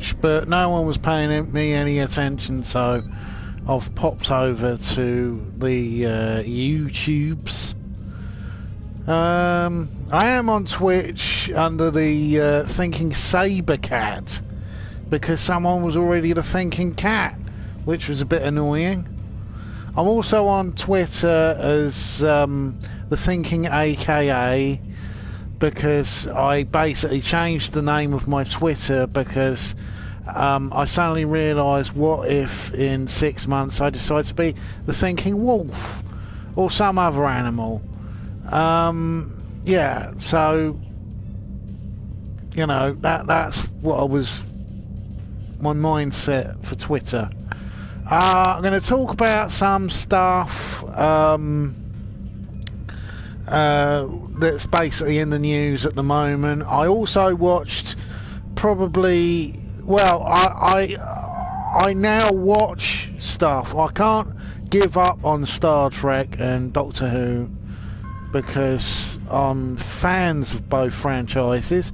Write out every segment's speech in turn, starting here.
Twitch, but no one was paying me any attention, so I've popped over to the YouTubes. I am on Twitch under the Thinking Saber Cat because someone was already the Thinking Cat, which was a bit annoying. I'm also on Twitter as the Thinking AKA because I basically changed the name of my Twitter because I suddenly realised, what if in 6 months I decide to be the Thinking Wolf or some other animal? Yeah, so you know, that's what I was, my mindset for Twitter. I'm going to talk about some stuff that's basically in the news at the moment. I also watched probably, well, I now watch stuff. I can't give up on Star Trek and Doctor Who because I'm fans of both franchises,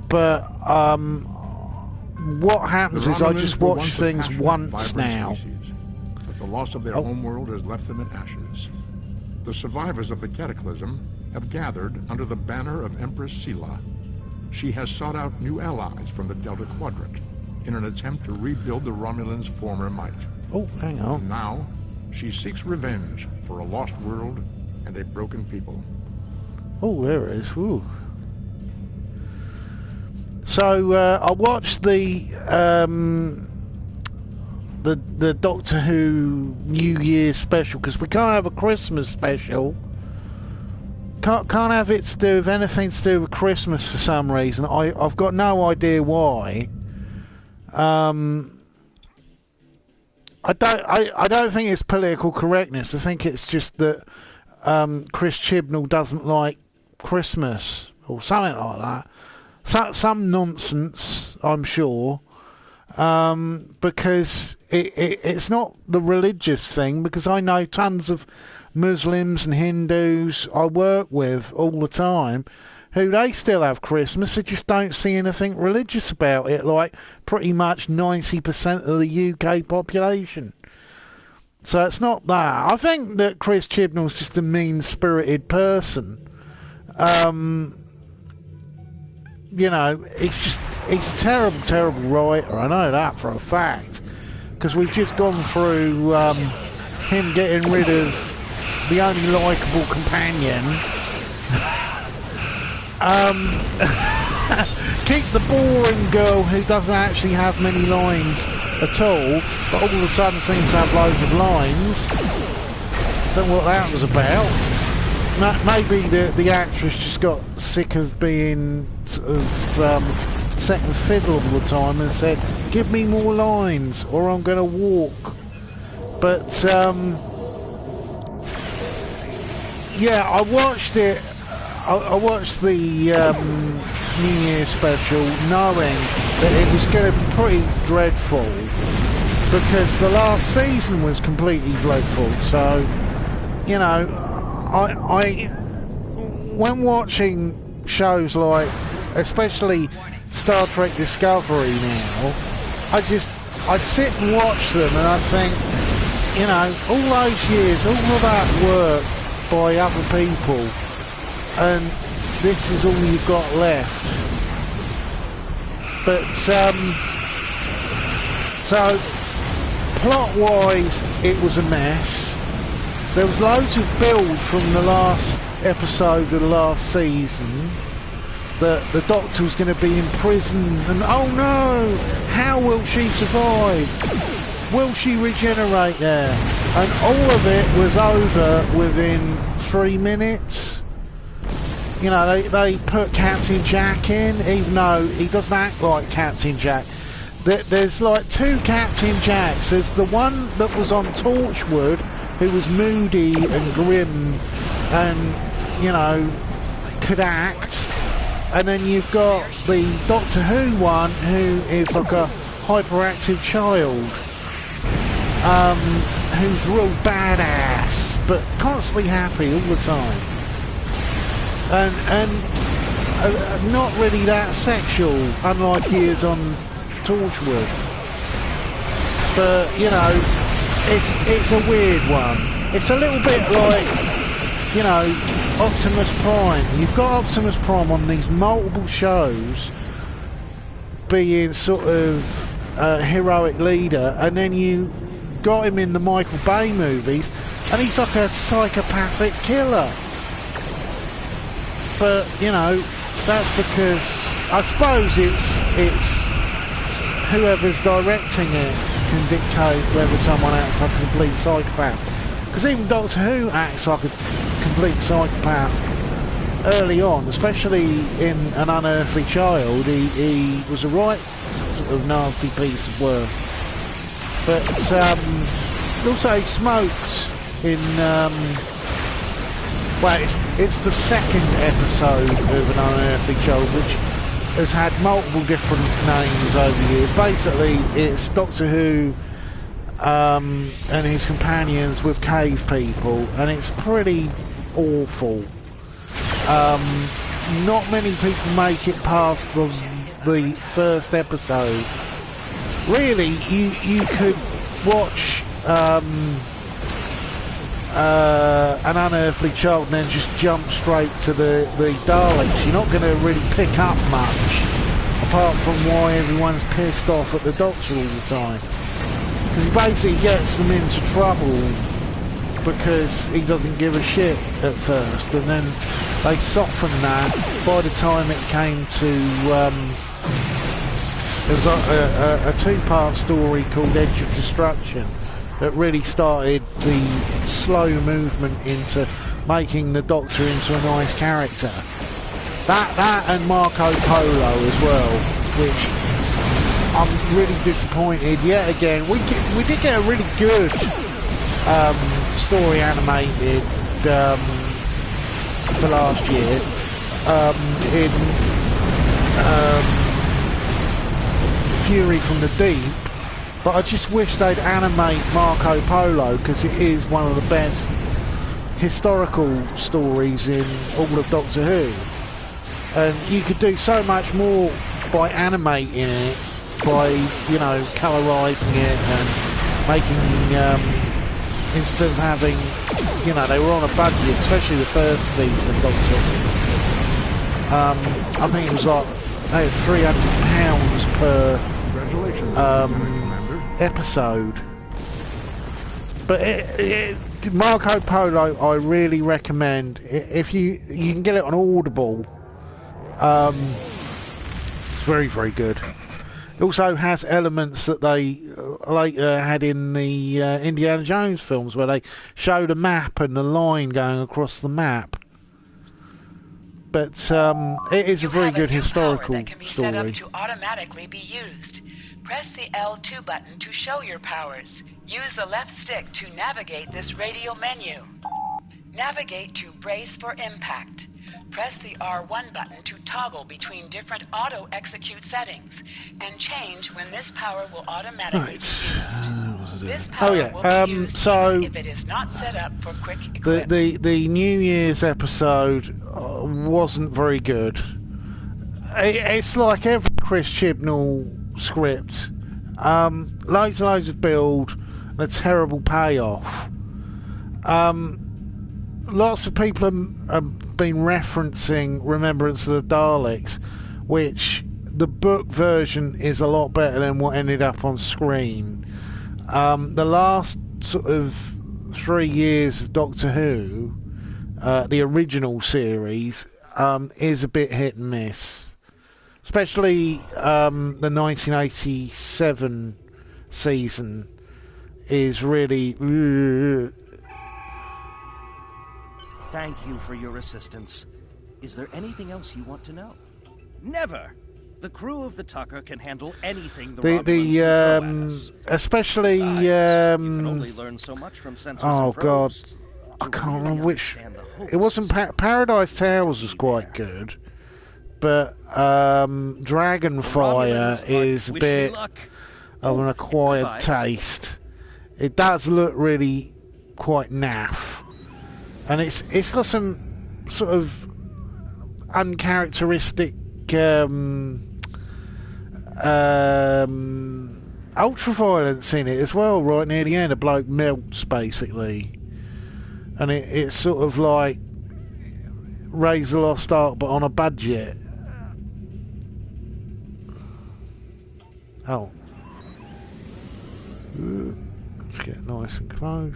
but what happens is I just watch things once now. But the loss of their homeworld has left them in ashes. The survivors of the cataclysm have gathered under the banner of Empress Sela. She has sought out new allies from the Delta Quadrant in an attempt to rebuild the Romulans' former might. Oh, hang on. And now, she seeks revenge for a lost world and a broken people. Oh, there it is. Ooh. So I watched the Doctor Who New Year's special because we can't have a Christmas special. Can't have it to do with anything to do with Christmas for some reason. I've got no idea why. I don't think it's political correctness. I think it's just that Chris Chibnall doesn't like Christmas or something like that. Some nonsense, I'm sure, because it's not the religious thing, because I know tons of Muslims and Hindus I work with all the time who they still have Christmas, they just don't see anything religious about it, like pretty much 90% of the UK population. So it's not that. I think that Chris Chibnall's just a mean-spirited person. You know, he's a terrible writer. I know that for a fact, because we've just gone through him getting rid of the only likeable companion. Keep the boring girl who doesn't actually have many lines at all, but all of a sudden seems to have loads of lines. Don't know what that was about. Maybe the actress just got sick of being sort of second fiddle all the time and said, give me more lines or I'm going to walk. But yeah, I watched it. I watched the New Year special knowing that it was going to be pretty dreadful because the last season was completely dreadful. So, you know, I when watching shows like, especially Star Trek Discovery now, I sit and watch them and I think, you know, all those years, all of that work by other people, and this is all you've got left. But so plot-wise, it was a mess. There was loads of build from the last episode of the last season that the Doctor was going to be in prison, and oh no, how will she survive? Will she regenerate there? And all of it was over within 3 minutes. You know, they put Captain Jack in, even though he doesn't act like Captain Jack. There's like 2 Captain Jacks. There's the one that was on Torchwood, who was moody and grim and, you know, could act. And then you've got the Doctor Who one, who is like a hyperactive child, who's real badass, but constantly happy all the time. And not really that sexual, unlike he is on Torchwood. But, you know, it's a weird one. It's a little bit like, you know, Optimus Prime. You've got Optimus Prime on these multiple shows being sort of a heroic leader, and then you got him in the Michael Bay movies and he's like a psychopathic killer. But, you know, that's because I suppose it's whoever's directing it can dictate whether someone acts like a complete psychopath. Because even Doctor Who acts like a complete psychopath early on, especially in An Unearthly Child. He was a right sort of nasty piece of work. But also he smoked in well, it's the second episode of An Unearthly Child, which has had multiple different names over the years. Basically, it's Doctor Who and his companions with cave people, and it's pretty awful. Not many people make it past the first episode. Really, you could watch An Unearthly Child and then just jump straight to the Daleks. You're not going to really pick up much, apart from why everyone's pissed off at the Doctor all the time. Because he basically gets them into trouble because he doesn't give a shit at first, and then they soften that by the time it came to there was a two-part story called Edge of Destruction that really started the slow movement into making the Doctor into a nice character. That and Marco Polo as well, which I'm really disappointed yet again. We did get a really good story animated for last year in Fury from the Deep, but I just wish they'd animate Marco Polo, because it is one of the best historical stories in all of Doctor Who, and you could do so much more by animating it, by, you know, colorising it and making instead of having, you know, they were on a budget, especially the first season of Doctor Who. I think it was like £300 per episode. But Marco Polo, I really recommend. If you can get it on Audible, it's very, very good. It also has elements that they later had in the Indiana Jones films, where they showed a map and the line going across the map. But it is a very good historical that can be story. set up to automatically be used. Press the L2 button to show your powers. Use the left stick to navigate this radial menu. Navigate to Brace for Impact. Press the R1 button to toggle between different auto-execute settings and change when this power will automatically be used. This power will be used so even if it is not set up for quick equip. the New Year's episode wasn't very good. It's like every Chris Chibnall script. Loads and loads of build and a terrible payoff. Lots of people have been referencing Remembrance of the Daleks, which the book version is a lot better than what ended up on screen. The last sort of 3 years of Doctor Who, the original series, is a bit hit and miss. Especially the 1987 season is really... Thank you for your assistance. Is there anything else you want to know? Never! The crew of the Tucker can handle anything the Romulans can throw at us. Especially... Besides, you can only learn so much from sensors oh and probes. God, I can't remember which... It wasn't... Paradise Towers was quite good, but Dragonfire is a bit of an acquired taste. It does look really quite naff. And it's got some sort of uncharacteristic ultraviolence in it as well. Right near the end, a bloke melts basically, and it's sort of like Raise the Lost Ark, but on a budget. Oh, let's get nice and close.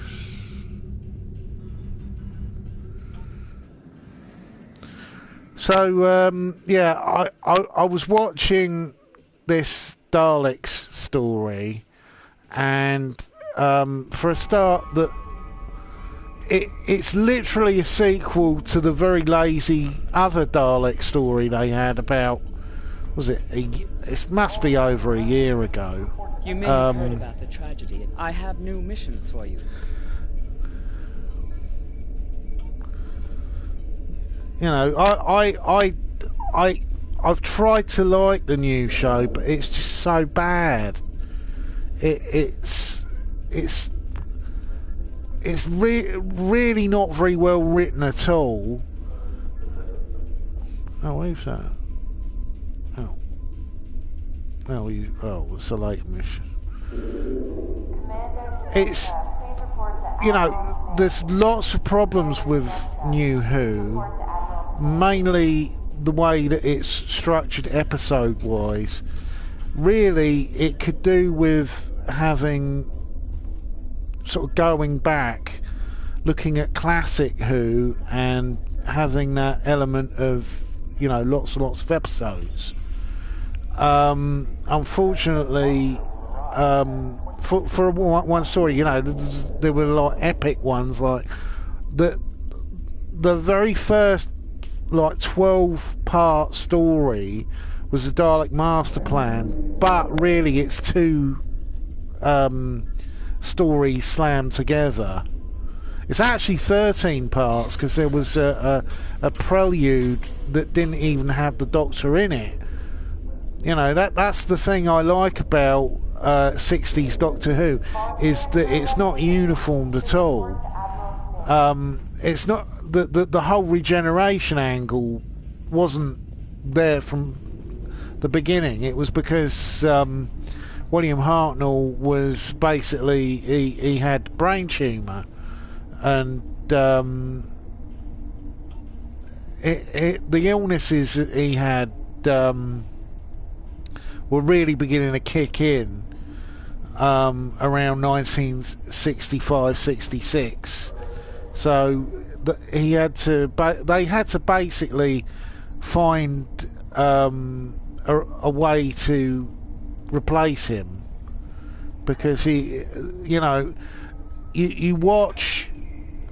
So yeah, I was watching this Daleks story, and for a start, that it's literally a sequel to the very lazy other Dalek story they had about, was it? It must be over a year ago. You may have heard about the tragedy. I have new missions for you. You know, I've tried to like the new show, but it's just so bad. It's really not very well written at all. Oh, who's that? It's a late mission. It's, you know, there's lots of problems with New Who, mainly the way that it's structured episode-wise. Really, it could do with having, sort of going back, looking at classic Who, and having that element of, you know, lots and lots of episodes. Unfortunately, for one story, you know, there were like epic ones, like the very first like 12-part story was the Dalek Master Plan, but really it's two stories slammed together. It's actually 13 parts because there was a prelude that didn't even have the Doctor in it. You know, that's the thing I like about 60s Doctor Who, is that it's not uniformed at all. It's not the whole regeneration angle wasn't there from the beginning. It was because William Hartnell was basically he had brain tumour, and the illnesses that he had were really beginning to kick in around 1965-66. So they had to basically find a way to replace him, because he, you know, you watch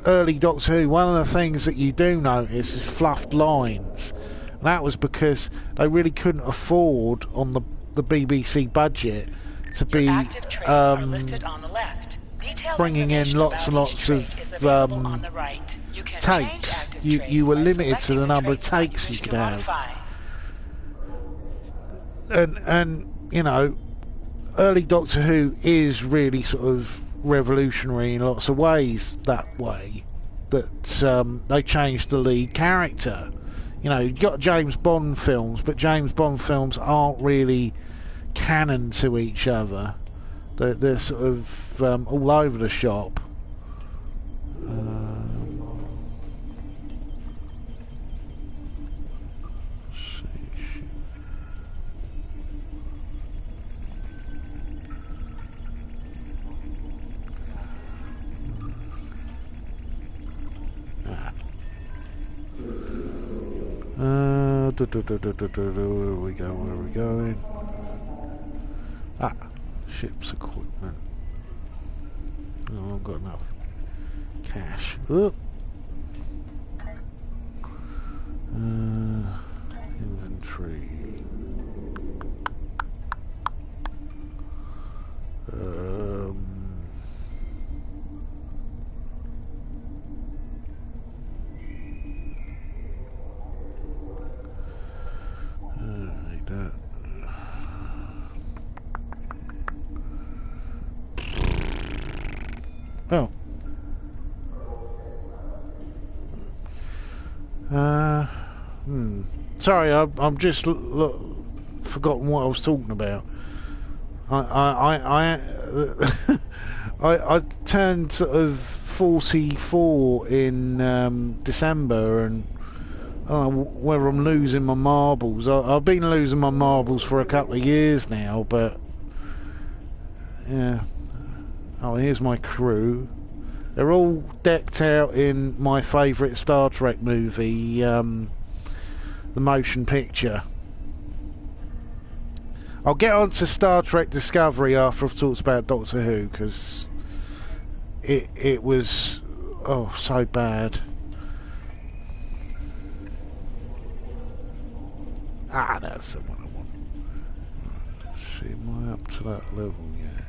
early Doctor Who, one of the things that you do notice is fluffed lines, and that was because they really couldn't afford on the BBC budget to be bringing in lots and lots of takes. You were limited to the number of takes you could have, and you know, early Doctor Who is really sort of revolutionary in lots of ways. That way that they changed the lead character. You know, you've got James Bond films, but James Bond films aren't really canon to each other. They're sort of all over the shop. Where are we going? Ah, ship's equipment. Oh, I've got enough cash. Oop. Inventory. Like that. Oh. Sorry, I'm just forgotten what I was talking about. I turned sort of 44 in December, and I don't know whether I'm losing my marbles. I've been losing my marbles for a couple of years now, but yeah. Oh, here's my crew. They're all decked out in my favourite Star Trek movie, the motion picture. I'll get on to Star Trek Discovery after I've talked about Doctor Who, because it was, oh, so bad. Ah, that's the one I want. Let's see, am I up to that level yet?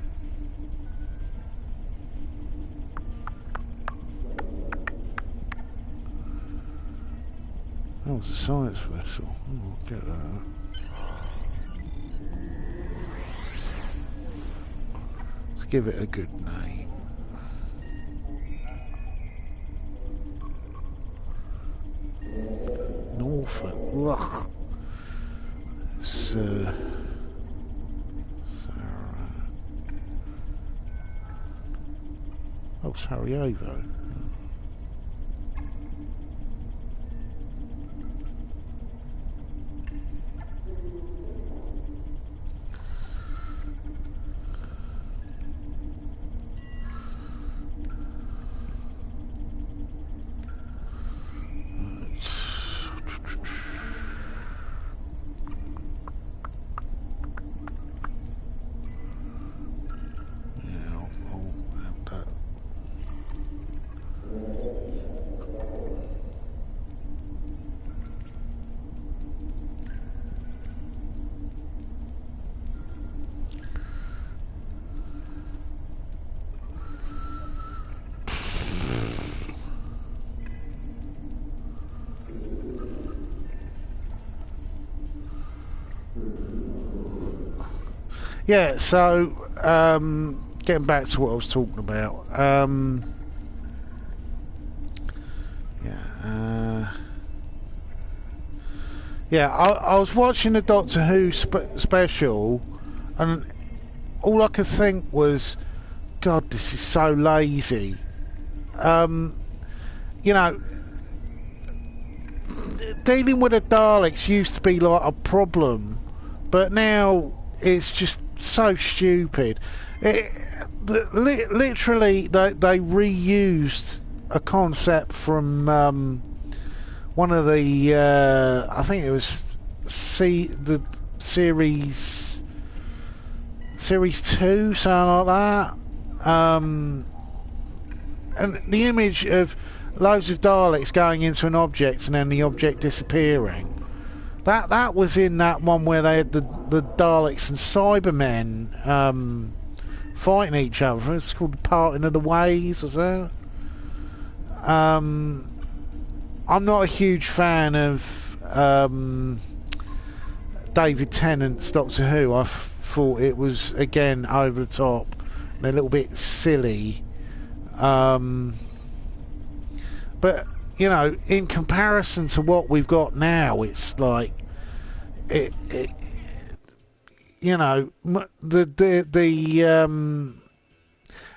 That was a science vessel. Oh, I'll get that. Give it a good name. Norfolk. Ugh. It's Sarah. Oh, Sarajevo. Yeah, so getting back to what I was talking about. I was watching the Doctor Who special, and all I could think was, God, this is so lazy. You know, dealing with the Daleks used to be like a problem, but now it's just so stupid. Literally, they reused a concept from one of the I think it was the series 2, something like that. And the image of loads of Daleks going into an object and then the object disappearing. That was in that one where they had the Daleks and Cybermen fighting each other. It's called The Parting of the Ways, was it? I'm not a huge fan of David Tennant's Doctor Who. I thought it was, again, over the top and a little bit silly. But, you know, in comparison to what we've got now, it's like, you know,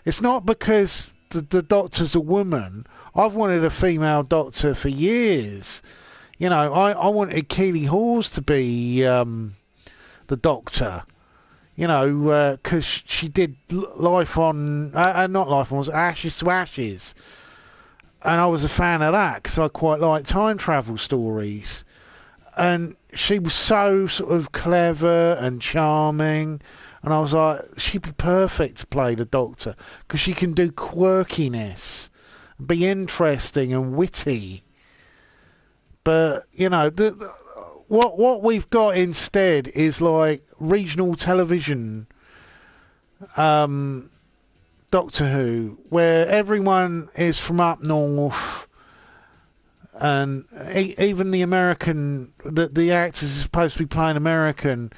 it's not because the Doctor's a woman. I've wanted a female Doctor for years. You know, I wanted Keely Hawes to be the Doctor. You know, because she did Life on, not Life on, it was Ashes to Ashes. And I was a fan of that because I quite like time travel stories. And she was so sort of clever and charming. And I was like, she'd be perfect to play the Doctor because she can do quirkiness, be interesting and witty. But, you know, what we've got instead is like regional television Doctor Who, where everyone is from up north, and even the American, the actors are supposed to be playing American,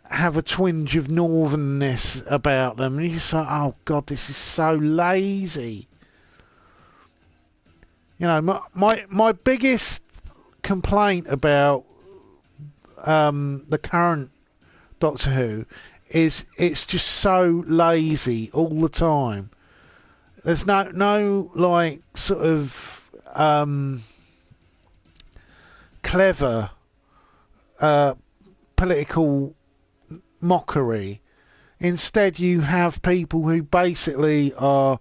have a twinge of northernness about them, and you're just like, oh God, this is so lazy. You know, my biggest complaint about the current Doctor Who is it's just so lazy all the time. There's no like sort of clever political mockery. Instead, you have people who basically are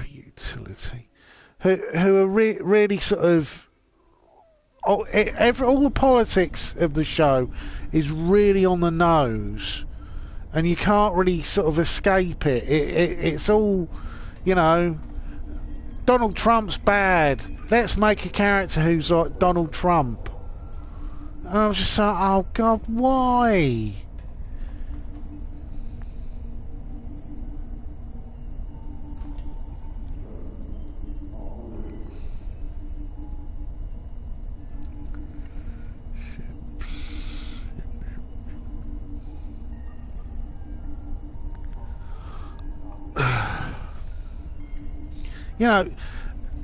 utility, who are really sort of all the politics of the show is really on the nose, and you can't really sort of escape it. It's all, Donald Trump's bad. Let's make a character who's like Donald Trump. And I was just like, oh God, why?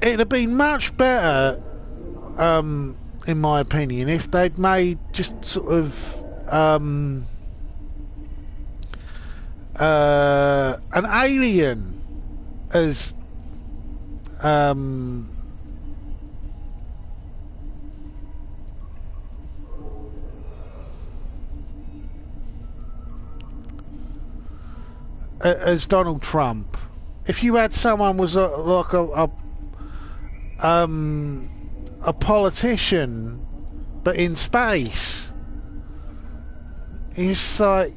It'd have been much better, in my opinion, if they'd made just sort of an alien as Donald Trump. If you had someone was like a politician, but in space, it's like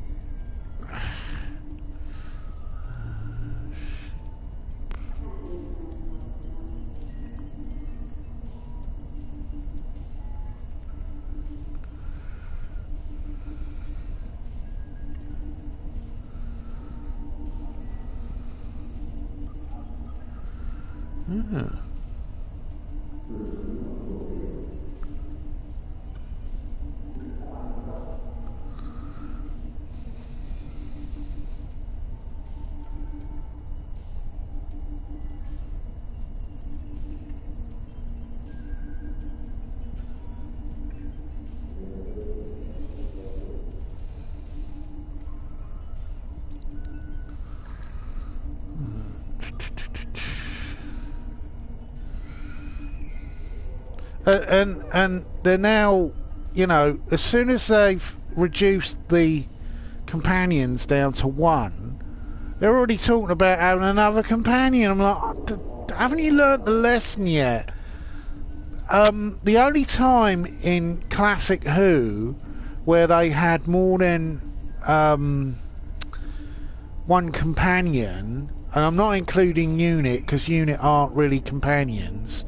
and they're now, as soon as they've reduced the companions down to one, they're already talking about having another companion. I'm like, haven't you learnt the lesson yet? The only time in classic Who where they had more than one companion, and I'm not including Unit because Unit aren't really companions,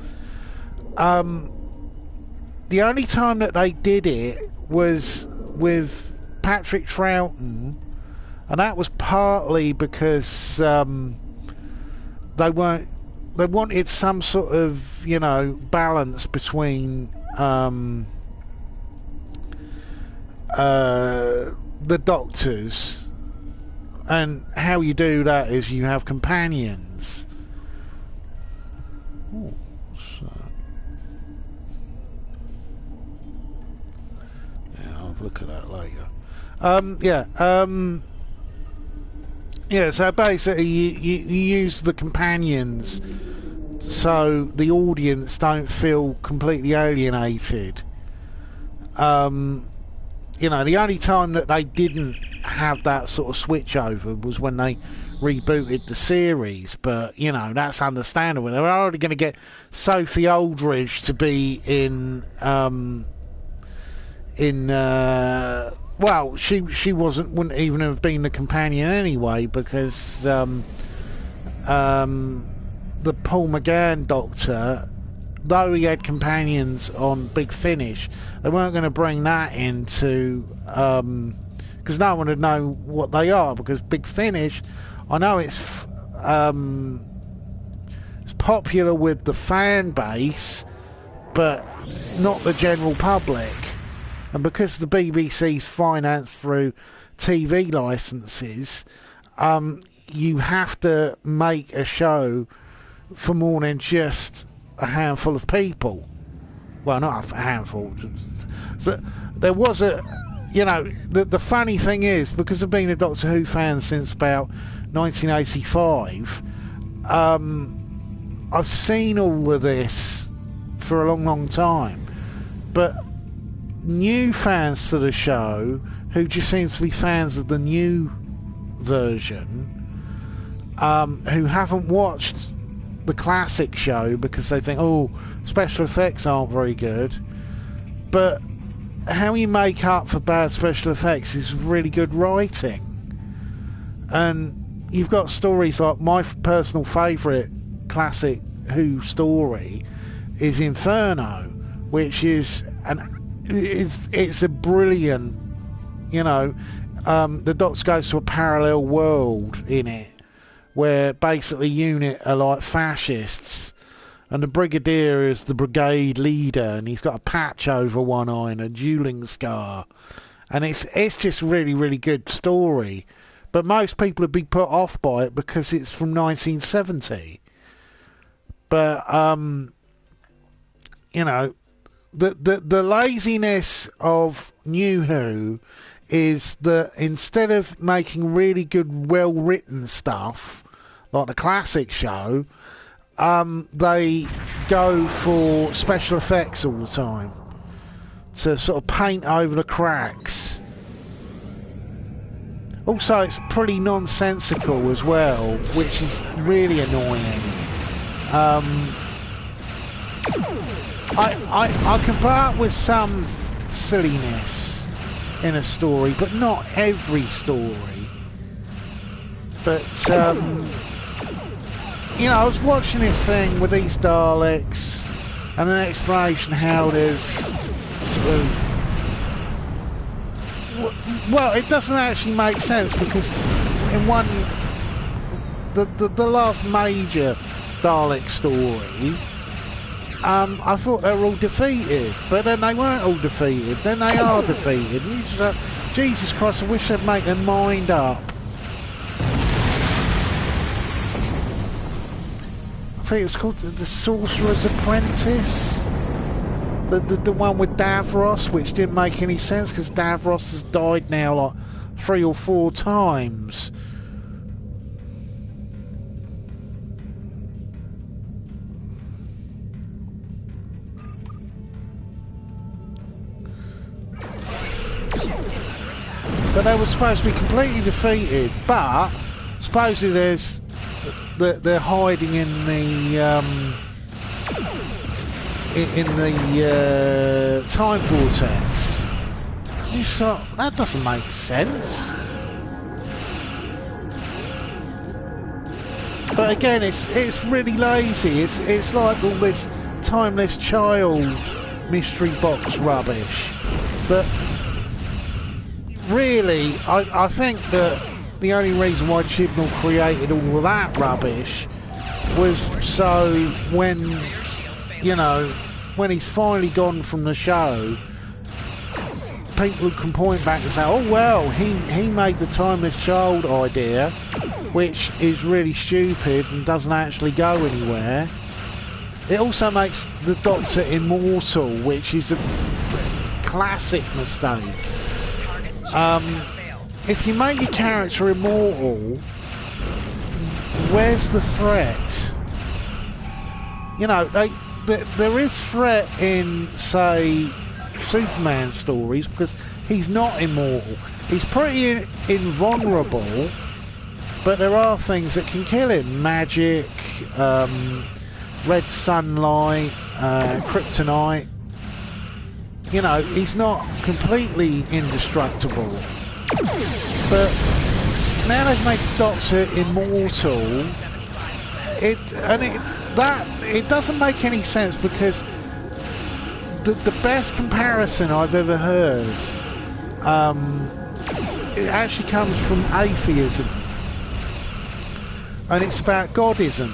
the only time that they did it was with Patrick Troughton, and that was partly because they wanted some sort of balance between the Doctors, and how you do that is you have companions. Ooh, look at that later. So basically you use the companions so the audience don't feel completely alienated. The only time that they didn't have that sort of switch over was when they rebooted the series, but that's understandable. They're already going to get Sophie Aldridge to be in she wouldn't even have been the companion anyway, because the Paul McGann Doctor, though he had companions on Big Finish, they weren't going to bring that into because no one would know what they are, because Big Finish, I know it's popular with the fan base but not the general public. And because the BBC's financed through TV licenses, you have to make a show for more than just a handful of people, well, not a handful. So there was a, you know, the funny thing is, because I've been a Doctor Who fan since about 1985, I've seen all of this for a long, long time. But new fans to the show, who just seem to be fans of the new version, who haven't watched the classic show because they think, oh, special effects aren't very good. But how you make up for bad special effects is really good writing. And you've got stories like my personal favourite classic Who story is Inferno, which is it's a brilliant, you know, the Doctor goes to a parallel world in it where basically UNIT are like fascists, and the Brigadier is the brigade leader, and he's got a patch over one eye and a dueling scar, and it's just really, really good story. But most people would be put off by it because it's from 1970. But you know, the laziness of New Who is that instead of making really good, well-written stuff like the classic show, they go for special effects all the time to sort of paint over the cracks. Also, it's pretty nonsensical as well, which is really annoying. I can put up with some silliness in a story, but not every story. But you know, I was watching this thing with these Daleks and an explanation how there's sort of, well, it doesn't actually make sense because in one, the last major Dalek story, I thought they were all defeated, but then they weren't all defeated, then they are defeated. And you just, Jesus Christ, I wish they'd make their mind up. I think it was called The Sorcerer's Apprentice, the one with Davros, which didn't make any sense because Davros has died now like 3 or 4 times. But they were supposed to be completely defeated, but supposedly they're hiding in the time vortex. You thought, that doesn't make sense. But again, it's really lazy. It's like all this Timeless Child mystery box rubbish. But really, I think that the only reason why Chibnall created all of that rubbish was so when, you know, when he's finally gone from the show, people can point back and say, oh well, he made the Timeless Child idea, which is really stupid and doesn't actually go anywhere. It also makes the Doctor immortal, which is a classic mistake. If you make your character immortal, where's the threat? You know, there is threat in, say, Superman stories because he's not immortal. He's pretty invulnerable, but there are things that can kill him. Magic, red sunlight, kryptonite. You know, he's not completely indestructible. But now they've made the Doctor immortal, it doesn't make any sense because the best comparison I've ever heard, it actually comes from atheism, and it's about Godism.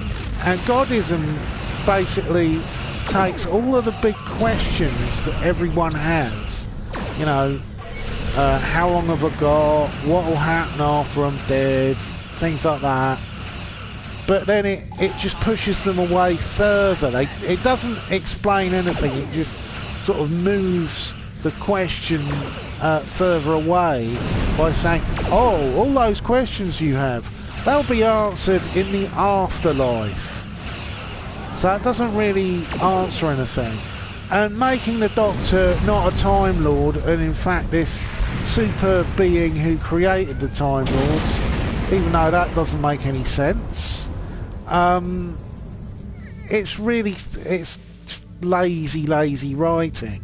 And Godism basically takes all of the big questions that everyone has, you know, how long have I got, what will happen after I'm dead, things like that, but then it just pushes them away further. It doesn't explain anything, it just sort of moves the question further away by saying, oh, all those questions you have, they'll be answered in the afterlife. So it doesn't really answer anything. And making the Doctor not a Time Lord, and in fact this super being who created the Time Lords, even though that doesn't make any sense. It's lazy writing.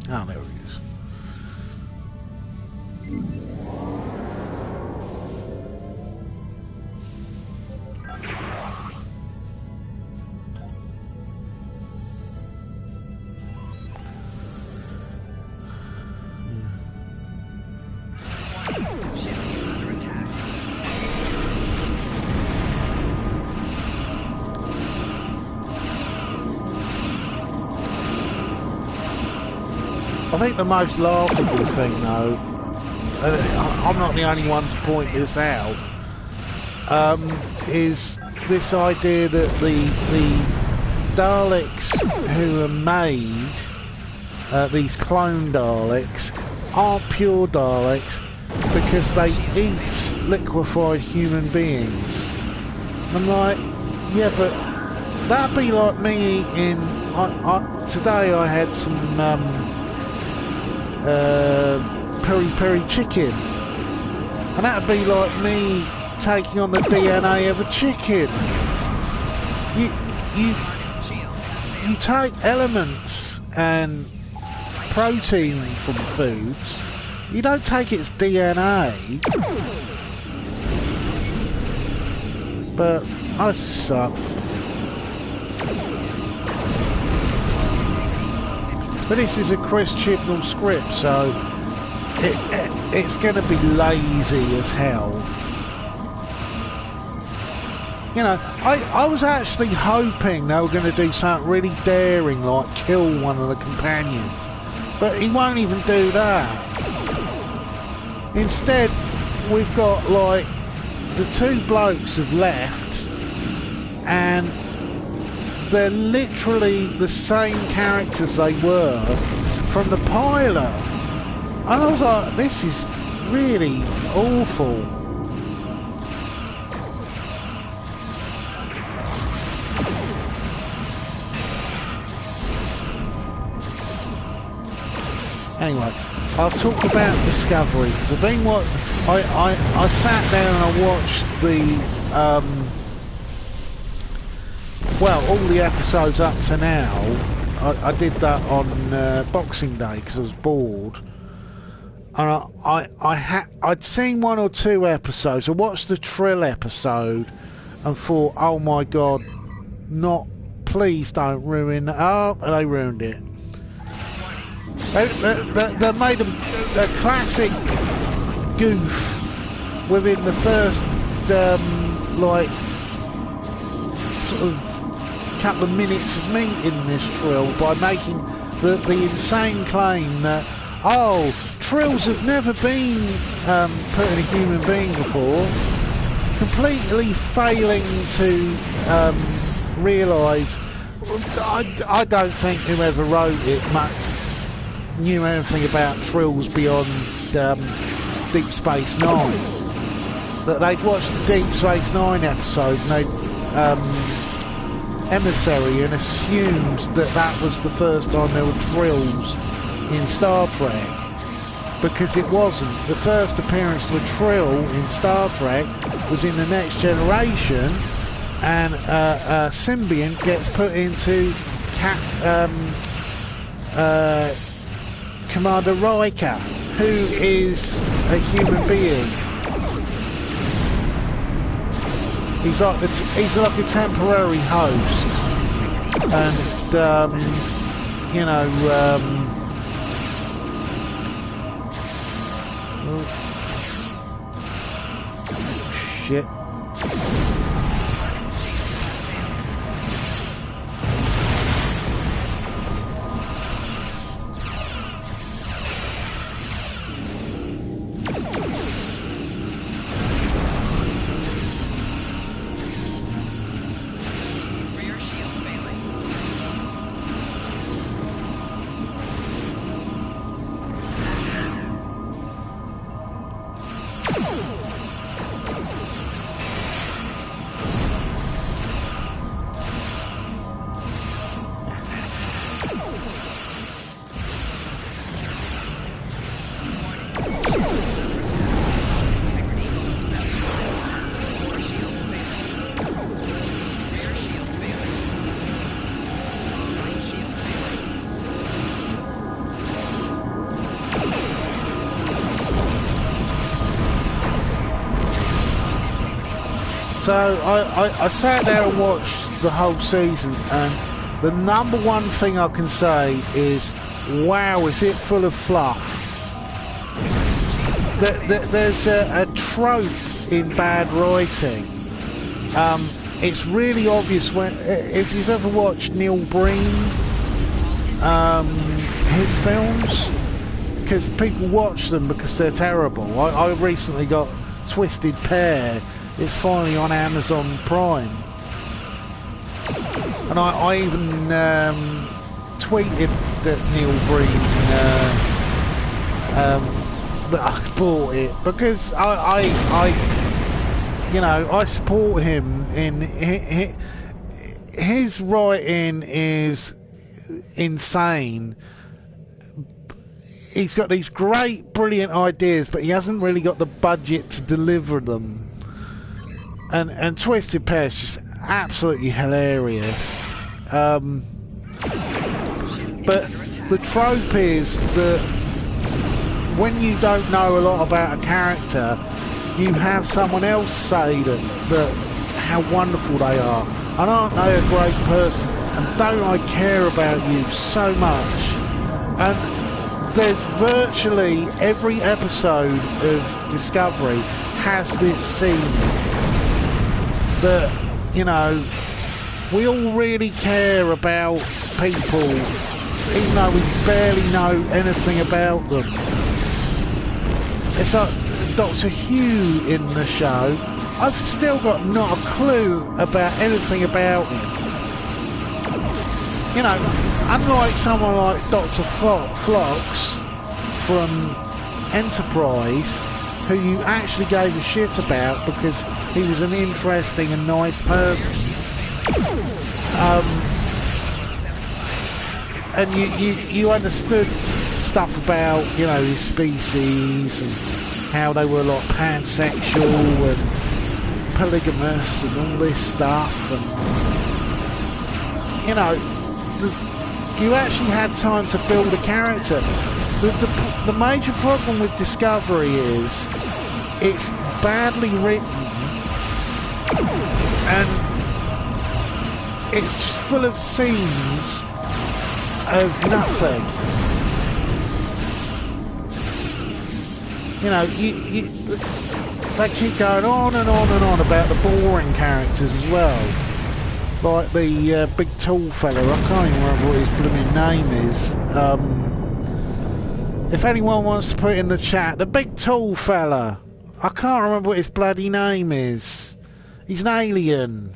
Oh, there he is. I think the most laughable thing, though, I'm not the only one to point this out, is this idea that the Daleks who are made, these clone Daleks, aren't pure Daleks because they eat liquefied human beings. I'm like, yeah, but that'd be like me eating... today I had some... peri-peri chicken, and that'd be like me taking on the DNA of a chicken. You take elements and protein from foods, you don't take its DNA. But I suck. But this is a Chris Chibnall script, so it's going to be lazy as hell. You know, I was actually hoping they were going to do something really daring, like kill one of the companions. But he won't even do that. Instead, we've got, like, the two blokes have left, and they're literally the same characters they were from the pilot. And I was like, this is really awful. Anyway, I'll talk about Discovery, because I've been I sat down and I watched the well, all the episodes up to now. I did that on Boxing Day because I was bored, and I'd seen one or two episodes. I watched the Trill episode and thought, oh my god, please don't ruin. Oh, they ruined it. They made a classic goof within the first like sort of couple of minutes of meeting this Trill by making the insane claim that, oh, Trills have never been put in a human being before, completely failing to realise. I don't think whoever wrote it knew anything about Trills beyond Deep Space Nine. That they'd watched the Deep Space Nine episode and they'd Emissary and assumed that was the first time there were Trills in Star Trek, because it wasn't. The first appearance of a Trill in Star Trek was in The Next Generation, and a symbiont gets put into Commander Riker, who is a human being. He's like a temporary host, and you know, oh, shit. So I sat there and watched the whole season, and the number one thing I can say is, wow, is it full of fluff. There's a trope in bad writing. It's really obvious if you've ever watched Neil Breen, his films, because people watch them because they're terrible. I recently got Twisted Pair. It's finally on Amazon Prime, and I even tweeted that Neil Breen that I bought it because I you know, I support him in his writing is insane. He's got these great, brilliant ideas, but he hasn't really got the budget to deliver them. And Twisted Pair is just absolutely hilarious. But the trope is that when you don't know a lot about a character, you have someone else say that how wonderful they are. And aren't they a great person? And don't I care about you so much? And there's virtually every episode of Discovery has this scene that, you know, we all really care about people even though we barely know anything about them. It's like Doctor Who in the show. I've still got not a clue about anything about him. You know, unlike someone like Dr. Phlox from Enterprise, who you actually gave a shit about because he was an interesting and nice person. And you understood stuff about, you know, his species and how they were like pansexual and polygamous and all this stuff, and you know, you actually had time to build a character. The major problem with Discovery is it's badly written and it's just full of scenes of nothing. You know, they keep going on and on and on about the boring characters as well. Like the big tall fella, I can't even remember what his blooming name is. If anyone wants to put it in the chat, the big tall fella. I can't remember what his bloody name is. He's an alien.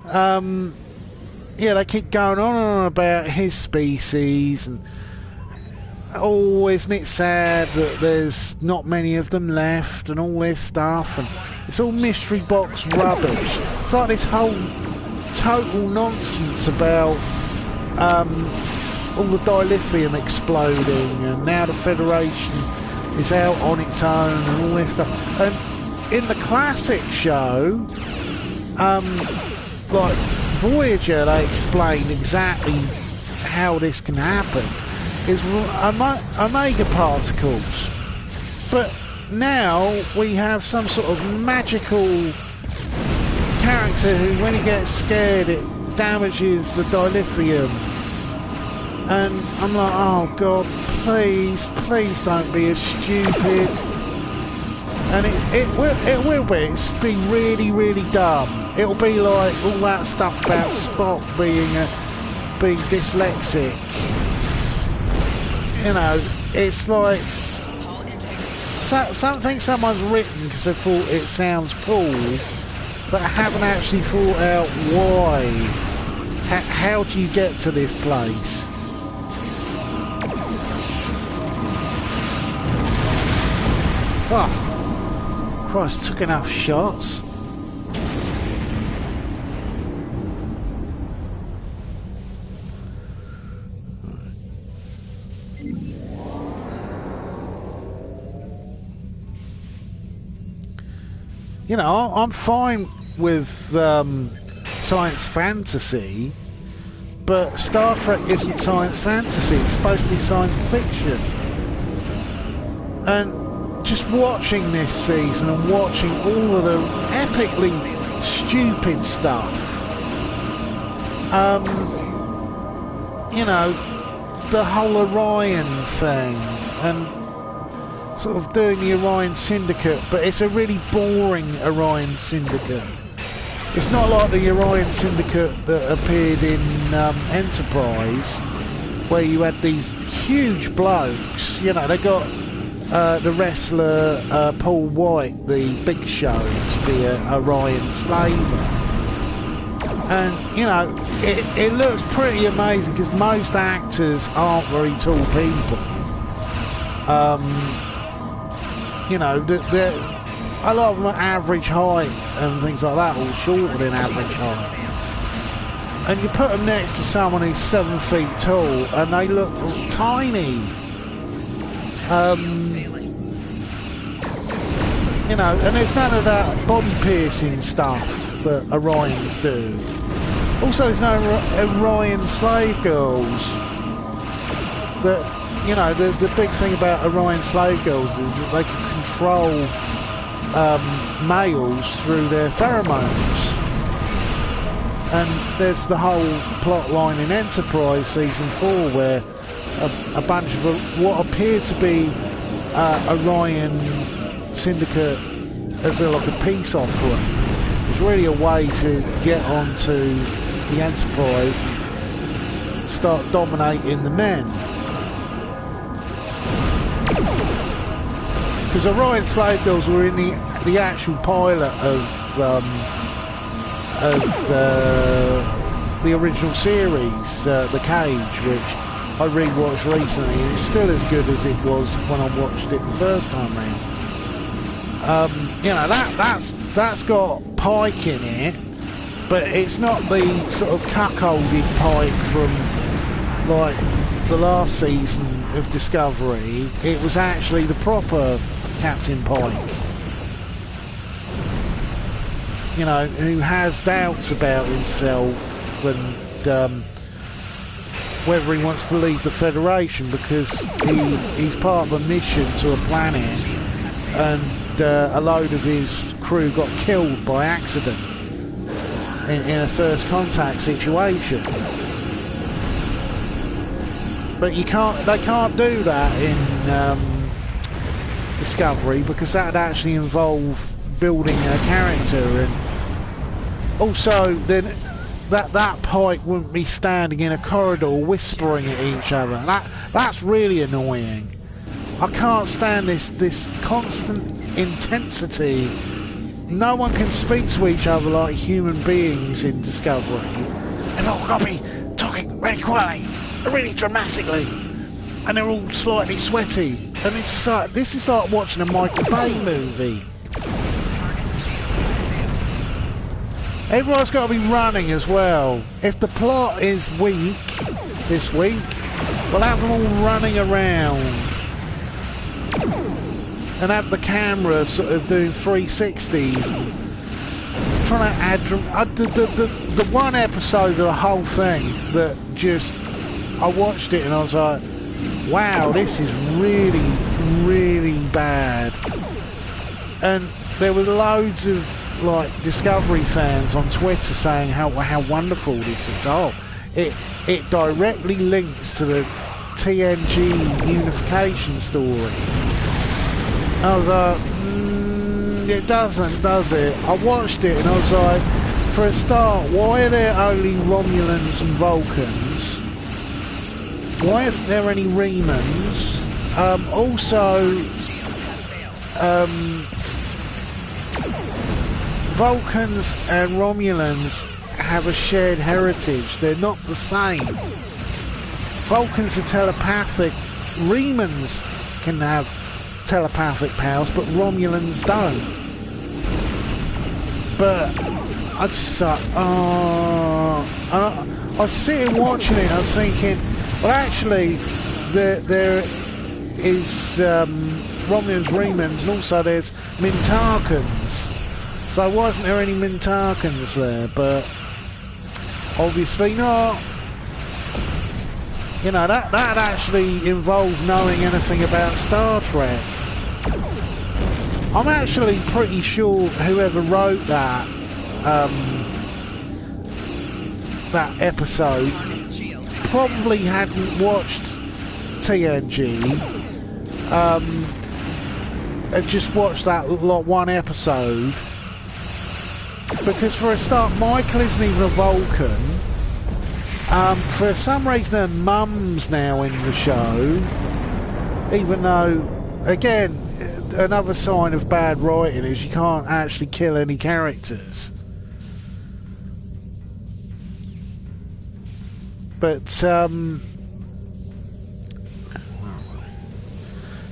Yeah, they keep going on and on about his species and oh, isn't it sad that there's not many of them left and all this stuff, and it's all mystery box rubbish. It's like this whole total nonsense about all the dilithium exploding, and now the Federation is out on its own and all this stuff. And in the classic show, like Voyager, they explained exactly how this can happen. Is omega particles, but now we have some sort of magical character who, when he gets scared, it damages the dilithium. And I'm like, oh God, please don't be as stupid. And it will be. It's been really, really dumb. It'll be like all that stuff about Spock being dyslexic. You know, it's like something someone's written because they thought it sounds cool, but haven't actually thought out why. How do you get to this place? Oh, Christ, took enough shots. You know, I'm fine with science fantasy, but Star Trek isn't science fantasy. It's supposed to be science fiction. And just watching this season and watching all of the epically stupid stuff, you know, the whole Orion thing and sort of doing the Orion Syndicate, but it's a really boring Orion Syndicate. It's not like the Orion Syndicate that appeared in Enterprise, where you had these huge blokes. You know, they got the wrestler Paul White, the Big Show, to be an Orion slaver. And, you know, it looks pretty amazing because most actors aren't very tall people. You know, a lot of them are average height and things like that, or shorter than average height. And you put them next to someone who's 7 feet tall and they look tiny. You know, and there's none of that body piercing stuff that Orions do. Also, there's no Orion slave girls. That, you know, the big thing about Orion slave girls is that they can control males through their pheromones. And there's the whole plot line in Enterprise Season 4 where a bunch of what appear to be Orion Syndicate as like a peace offering. It's really a way to get onto the Enterprise and start dominating the men. Because Orion slave girls were in the actual pilot of the original series, The Cage, which I rewatched recently, and it's still as good as it was when I watched it the first time round. You know, that's got Pike in it, but it's not the sort of cuckolded Pike from like the last season of Discovery. It was actually the proper Captain Pike. You know, who has doubts about himself and whether he wants to leave the Federation because he's part of a mission to a planet and a load of his crew got killed by accident in a first contact situation. But they can't do that in Discovery because that would actually involve building a character, and also then that Pike wouldn't be standing in a corridor whispering at each other. That's really annoying. I can't stand this constant intensity. No one can speak to each other like human beings in Discovery. They've all got to be talking really quietly, really dramatically, and they're all slightly sweaty. And it's like, this is like watching a Michael Bay movie. Everyone's got to be running as well. If the plot is weak this week, we'll have them all running around and have the camera sort of doing 360s and trying to add the one episode of the whole thing that just, I watched it and I was like, wow, this is really, really bad. And there were loads of like Discovery fans on Twitter saying how wonderful this is. Oh, it directly links to the TNG unification story. I was like, it doesn't, does it? I watched it and I was like, for a start, why are there only Romulans and Vulcans? Why isn't there any Remans? Also, Vulcans and Romulans have a shared heritage. They're not the same. Vulcans are telepathic. Remans can have telepathic powers, but Romulans don't. But I just thought, I was sitting watching it, I was thinking, well, actually, there is Romulans, Remans, and also there's Mintarkans. So wasn't there any Mintarkans there? But obviously not. You know, that actually involved knowing anything about Star Trek. I'm actually pretty sure whoever wrote that episode probably hadn't watched TNG. Had just watched that one episode. Because for a start, Michael isn't even a Vulcan. For some reason, her mum's now in the show. Even though, again, another sign of bad writing is you can't actually kill any characters. But,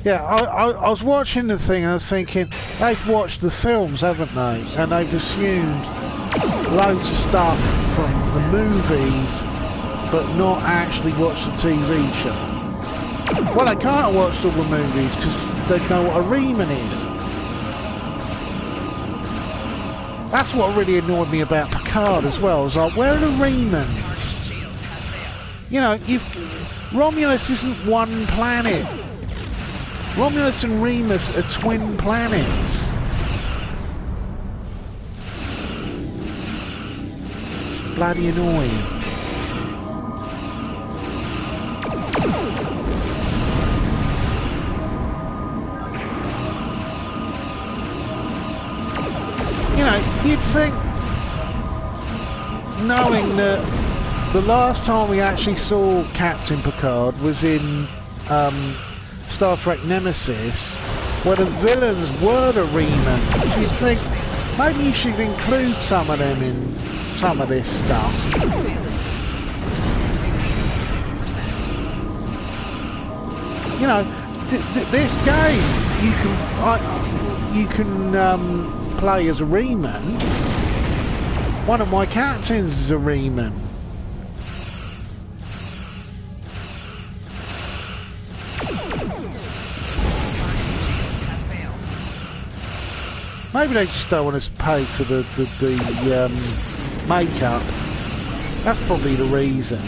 yeah, I was watching the thing and I was thinking, they've watched the films, haven't they? And they've assumed loads of stuff from the movies, but not actually watched the TV show. Well, they can't watch all the movies because they know what a Reman is. That's what really annoyed me about Picard as well. I was like, where are the Remans? You know, Romulus isn't one planet. Romulus and Remus are twin planets. Bloody annoying. You know, you'd think, knowing that the last time we actually saw Captain Picard was in Star Trek Nemesis, where the villains were the Remans. You'd think maybe you should include some of them in some of this stuff. You know, this game you can play as a Reman. One of my captains is a Reman. Maybe they just don't want us to pay for the makeup. That's probably the reason.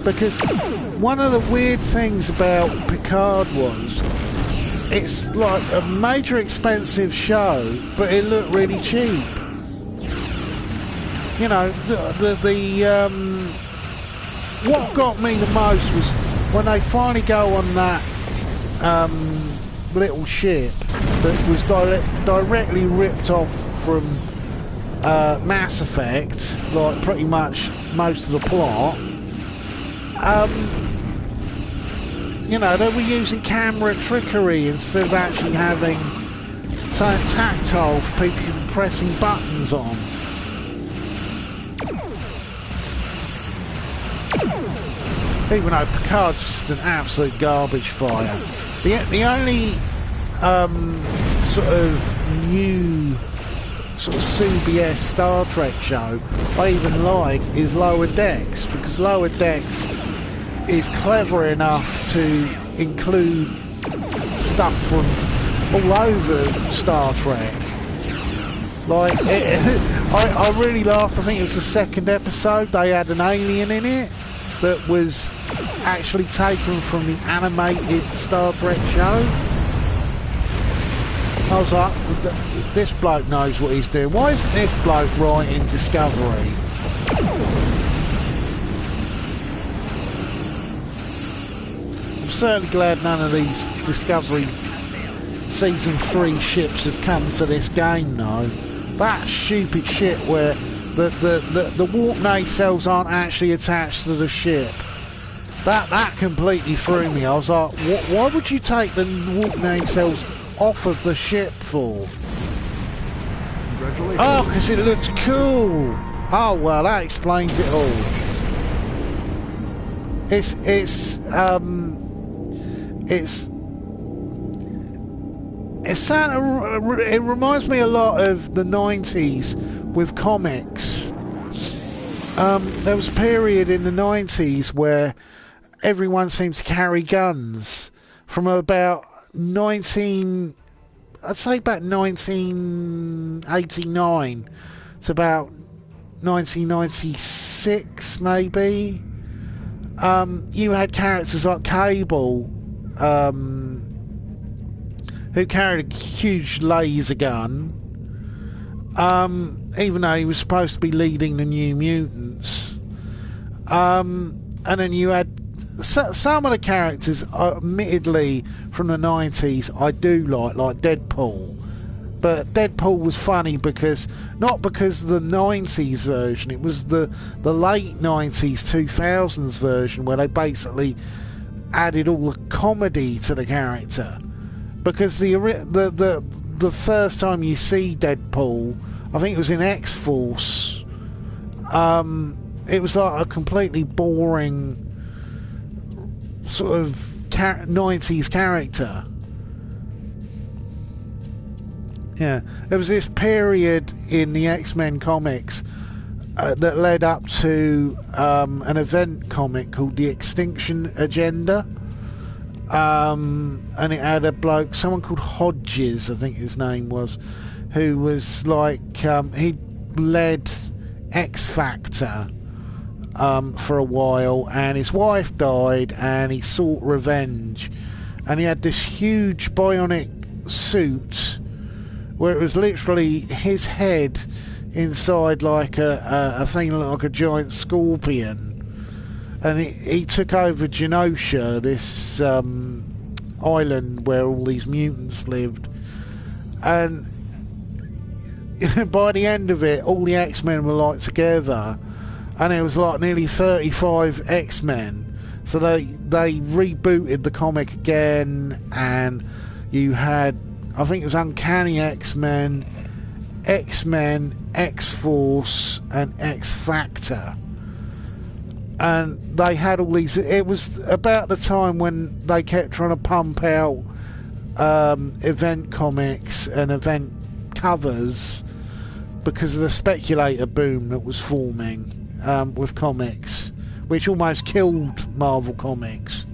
Because one of the weird things about Picard was, it's like a major expensive show, but it looked really cheap. You know, what got me the most was when they finally go on that little ship that was directly ripped off from Mass Effect, like pretty much most of the plot. You know, they were using camera trickery instead of actually having something tactile for people pressing buttons on. Even though Picard's just an absolute garbage fire. The only sort of new sort of CBS Star Trek show I even like is Lower Decks, because Lower Decks is clever enough to include stuff from all over Star Trek. Like, I really laughed. I think it was the second episode. They had an alien in it that was actually taken from the animated Star Trek show. I was like, this bloke knows what he's doing. Why isn't this bloke writing Discovery? I'm certainly glad none of these Discovery Season 3 ships have come to this game, though. That stupid shit where the warp nacelles aren't actually attached to the ship. That completely threw me. I was like, why would you take the warp nacelles off of the ship for? Congratulations. Oh, because it looks cool. Oh, well, that explains it all. It reminds me a lot of the 90s with comics. There was a period in the 90s where everyone seemed to carry guns from about 1989 to about 1996 maybe. You had characters like Cable, who carried a huge laser gun, even though he was supposed to be leading the New Mutants. And then you had some of the characters, admittedly, from the 90s, I do like Deadpool. But Deadpool was funny because, not because of the 90s version, it was the late 90s, 2000s version where they basically added all the comedy to the character. Because the first time you see Deadpool, I think it was in X-Force, it was like a completely boring sort of 90s character. Yeah, there was this period in the X-Men comics that led up to an event comic called The Extinction Agenda. And it had a bloke, someone called Hodges, I think his name was, who was like, he led X Factor for a while, and his wife died, and he sought revenge, and he had this huge bionic suit where it was literally his head inside like a thing like a giant scorpion. And he took over Genosha, this island where all these mutants lived. And by the end of it, all the X-Men were like together. And it was like nearly 35 X-Men. So they rebooted the comic again. And you had, I think it was Uncanny X-Men, X-Men, X-Force, and X-Factor. And they had all these. It was about the time when they kept trying to pump out event comics and event covers because of the speculator boom that was forming with comics, which almost killed Marvel Comics.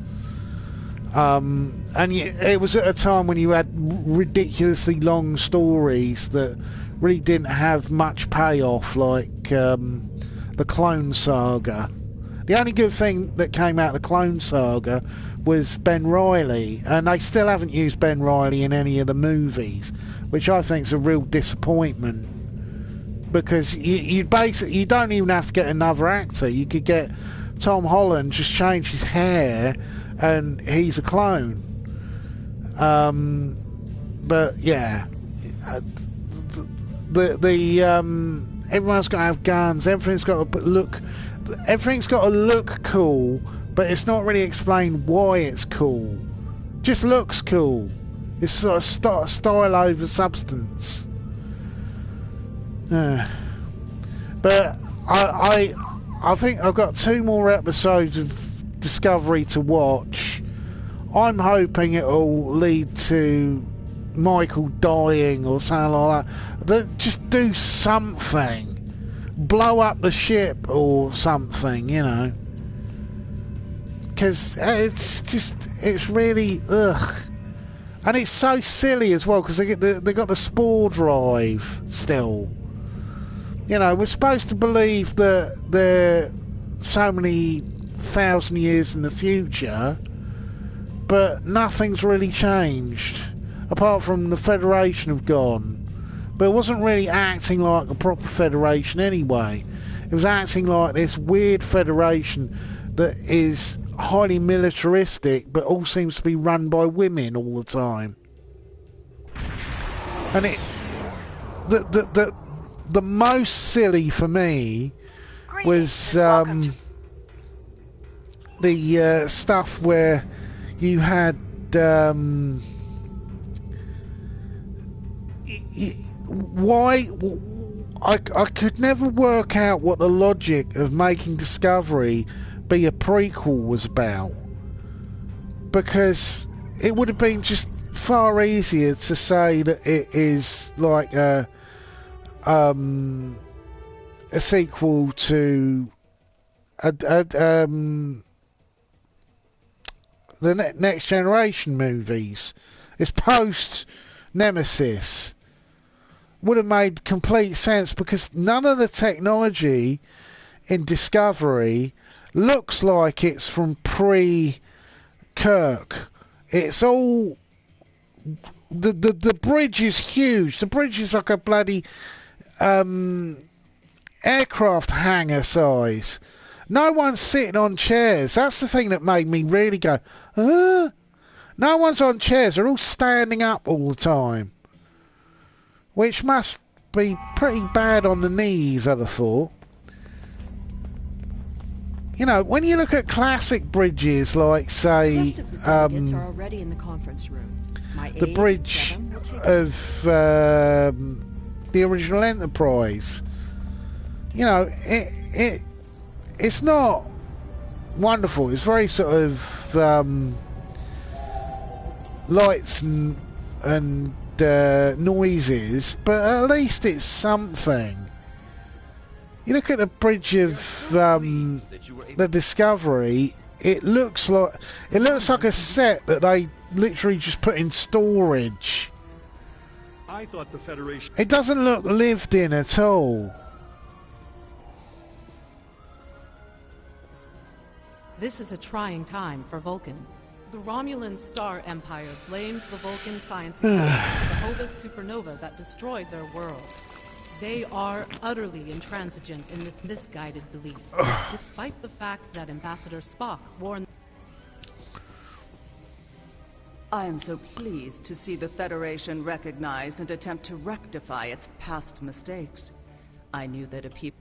And it was at a time when you had ridiculously long stories that really didn't have much payoff, like the Clone Saga. The only good thing that came out of the Clone Saga was Ben Reilly, and they still haven't used Ben Reilly in any of the movies, which I think is a real disappointment, because you don't even have to get another actor. You could get Tom Holland, just change his hair, and he's a clone. But yeah, everyone's got to have guns. Everything's got to look cool, but it's not really explained why it's cool. Just looks cool. It's sort of style over substance. But I think I've got 2 more episodes of Discovery to watch. I'm hoping it'll lead to Michael dying or something like that. Just do something. Blow up the ship or something, you know. Because it's really, ugh. And it's so silly as well, because they got the spore drive still. You know, we're supposed to believe that they're so many thousand years in the future, but nothing's really changed. apart from the Federation have gone. But it wasn't really acting like a proper Federation anyway. It was acting like this weird Federation that is highly militaristic, but all seems to be run by women all the time. And the most silly for me was the stuff where you had why I could never work out what the logic of making Discovery be a prequel was about, because it would have been just far easier to say that it is like a sequel to the Next Generation movies. It's post Nemesis. Would have made complete sense, because none of the technology in Discovery looks like it's from pre-Kirk. It's all... The bridge is huge. The bridge is like a bloody aircraft hangar size. No one's sitting on chairs. That's the thing that made me really go, huh? No one's on chairs. They're all standing up all the time. Which must be pretty bad on the knees, I'd have thought. You know, when you look at classic bridges, like, say, are already in the conference room. The bridge of the original Enterprise, you know, it's not wonderful. It's very sort of lights and noises, but at least it's something. You look at the bridge of the Discovery. It looks like a set that they literally just put in storage. I thought the Federation... It doesn't look lived in at all. This is a trying time for Vulcan. The Romulan Star Empire blames the Vulcan science experiment, the Hobus supernova that destroyed their world. They are utterly intransigent in this misguided belief, despite the fact that Ambassador Spock warned... I am so pleased to see the Federation recognize and attempt to rectify its past mistakes. I knew that a people...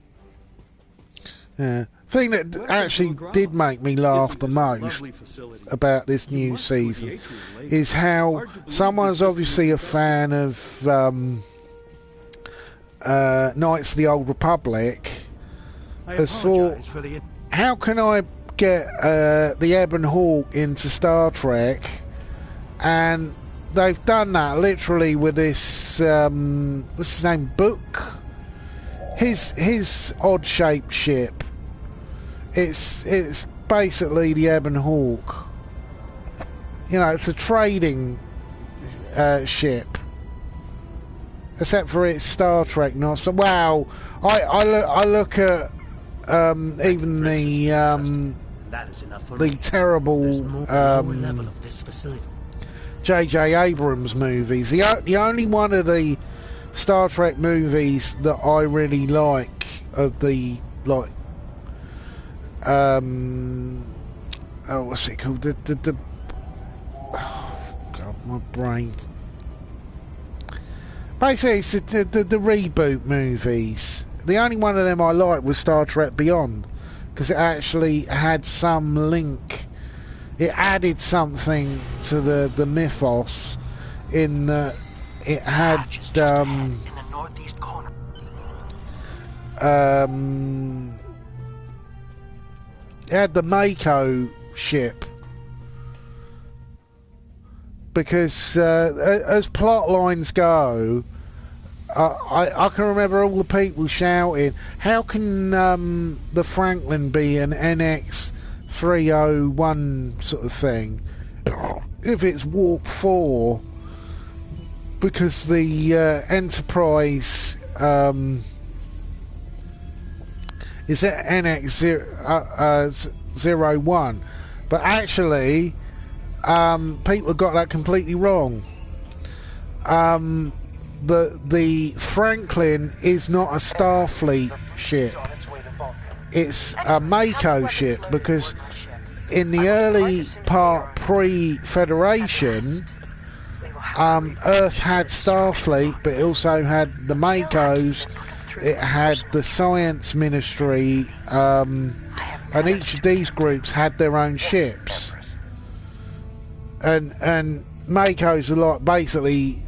Thing that actually did make me laugh the most about this new season is how someone's obviously a fan of Knights of the Old Republic has thought, how can I get the Ebb and Hawk into Star Trek? And they've done that literally with this what's his name, Book, his odd shaped ship. It's basically the Ebb and Hawk. You know, it's a trading ship, except for it's Star Trek. Not so. Wow, I look at even the terrible J.J. Abrams movies. The only one of the Star Trek movies that I really like of the what's it called? Oh God, my brain. Basically, it's the reboot movies. The only one of them I liked was Star Trek Beyond, because it actually had some link. It added something to the mythos in that it had in the northeast corner. It had the Mako ship, because as plot lines go, I can remember all the people shouting, how can the Franklin be an NX-301 sort of thing if it's Warp 4, because the Enterprise is at NX-01, but actually people have got that completely wrong. the Franklin is not a Starfleet ship. It's a Mako ship, because in the early part pre-Federation, Earth had Starfleet, but it also had the Makos. It had the Science Ministry, and each of these groups had their own ships. And Makos are like basically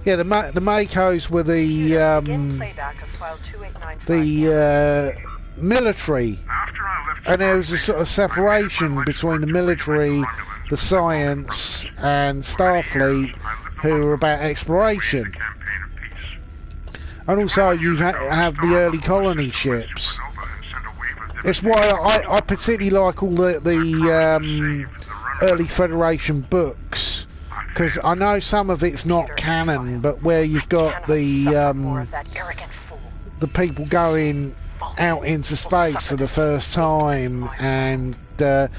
yeah, the Makos were the military, and there was a sort of separation between the military, the science, and Starfleet, who were about exploration. And also you have the early colony ships. It's why I particularly like all the early Federation books, because I know some of it's not canon, but where you've got the people going out into space for the first time, and they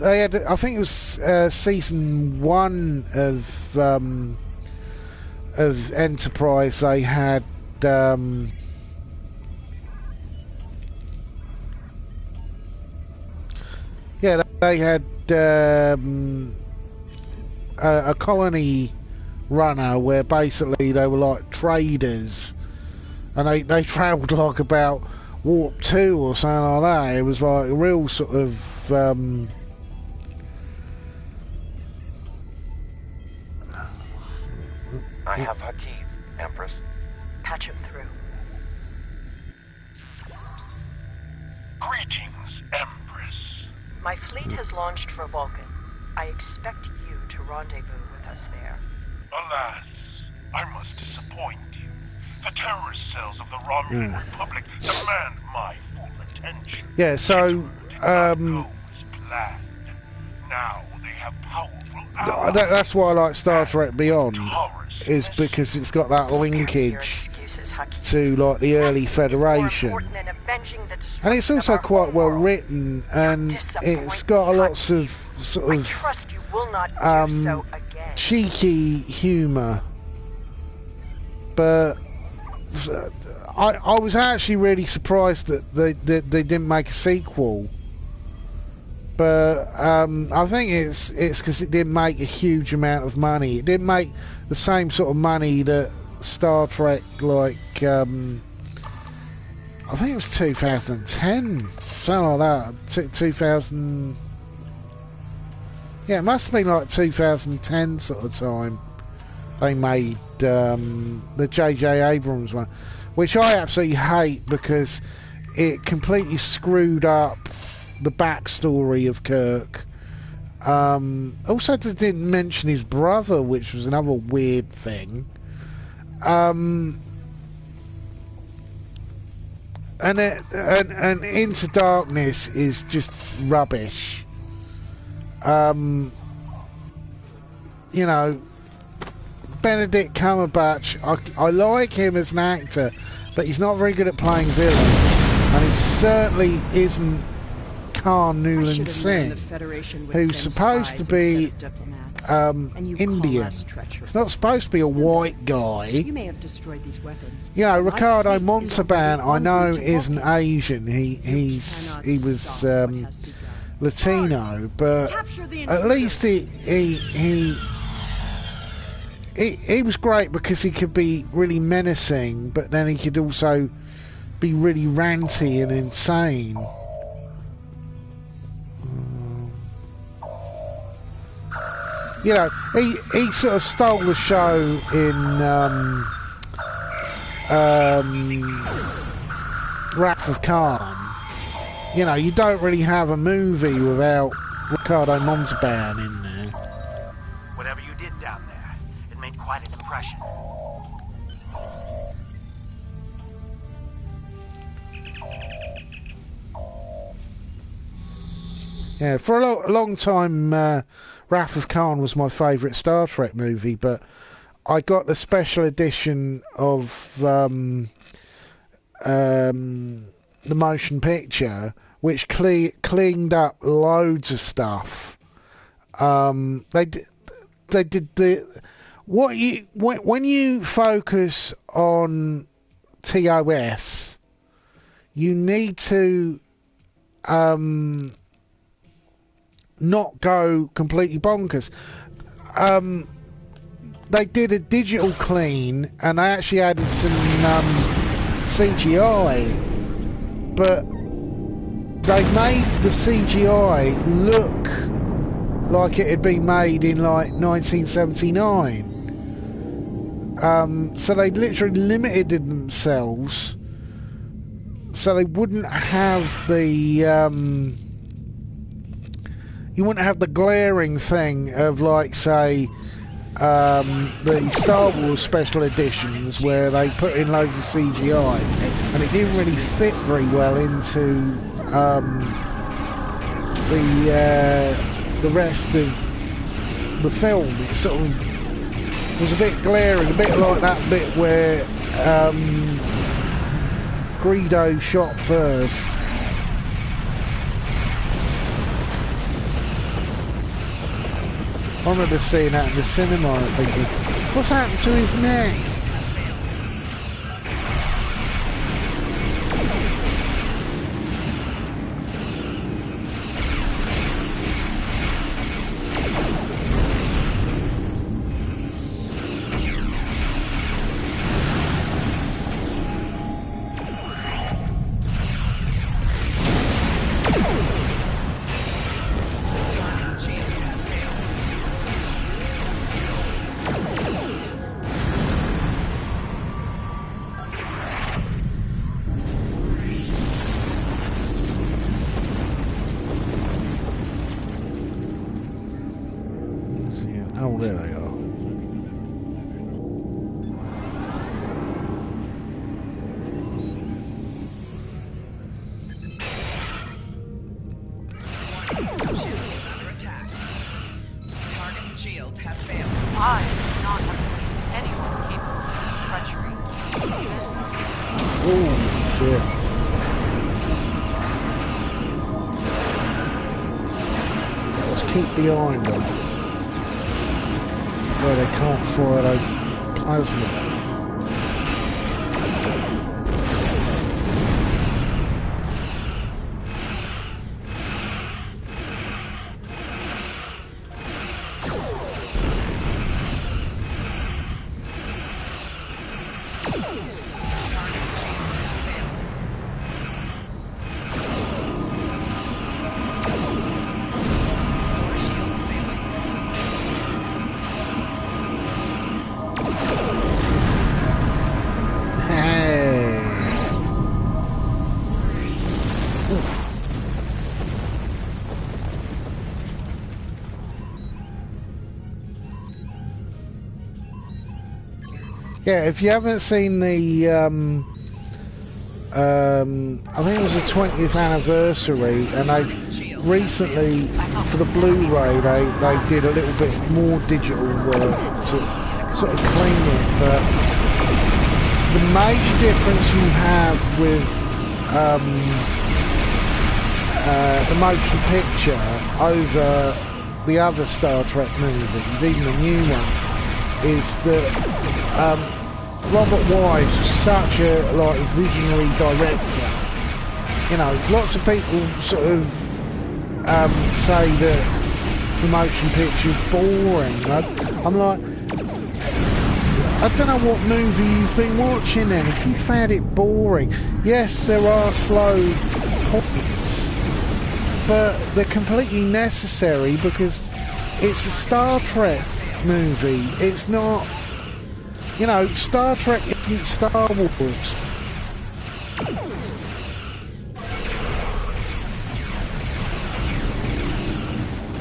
had, I think it was season 1 of Enterprise, they had they had a colony runner where basically they were like traders, and they travelled like about warp 2 or something like that. It was like a real sort of I have Hakeem, Empress. Patch him through. Greetings, Empress. My fleet has launched for Vulcan. I expect you to rendezvous with us there. Alas, I must disappoint you. The terrorist cells of the Romulan Republic demand my full attention. Yeah, so now they have powerful that's why I like Star Trek Beyond, is because it's got that linkage to like the early Federation, and it's also quite well written, and it's got lots of sort of cheeky humour. But I was actually really surprised that they didn't make a sequel. But I think it's because it didn't make a huge amount of money. It didn't make the same sort of money that Star Trek, like I think it was 2010, something like that. 2000, yeah, it must have been like 2010 sort of time. They made the J.J. Abrams one, which I absolutely hate because it completely screwed up the backstory of Kirk. Also, they didn't mention his brother, which was another weird thing. And Into Darkness is just rubbish. You know, Benedict Cumberbatch, I like him as an actor, but he's not very good at playing villains, and he certainly isn't Khan Newland Singh, who's supposed to be Indian. It's not supposed to be a white guy. You may have destroyed these weapons. You know, Ricardo Montalban, I know, isn't Asian. He was Latino, but at least he was great because he could be really menacing, but then he could also be really ranty and insane. You know, he sort of stole the show in Wrath of Khan. You know, you don't really have a movie without Ricardo Montalban in there. Whatever you did down there, it made quite an impression. Yeah, for a long time, Wrath of Khan was my favourite Star Trek movie, but I got the special edition of the motion picture which cleaned up loads of stuff. They did the when you focus on TOS, you need to not go completely bonkers. They did a digital clean, and they actually added some CGI, but they made the CGI look like it had been made in like 1979. So they literally limited themselves so they wouldn't have the you wouldn't have the glaring thing of, like, say, the Star Wars special editions where they put in loads of CGI, and it didn't really fit very well into the rest of the film. It sort of was a bit glaring, a bit like that bit where Greedo shot first. I remember seeing that in the cinema and thinking, what's happened to his neck? Oh, there they are. I do not have believed anyone capable of this treachery. Oh, shit. Let's keep behind them, where they can't fire those plasma. Yeah, if you haven't seen the, I think it was the 20th anniversary, and they recently, for the Blu-ray, they did a little bit more digital work to sort of clean it, but the major difference you have with the motion picture over the other Star Trek movies, even the new ones, is that Robert Wise was such a visionary director. You know, lots of people sort of say that the motion picture is boring. I'm like, I don't know what movie you've been watching then. If you found it boring, yes, there are slow points, but they're completely necessary because it's a Star Trek movie. It's not, you know, Star Trek isn't Star Wars.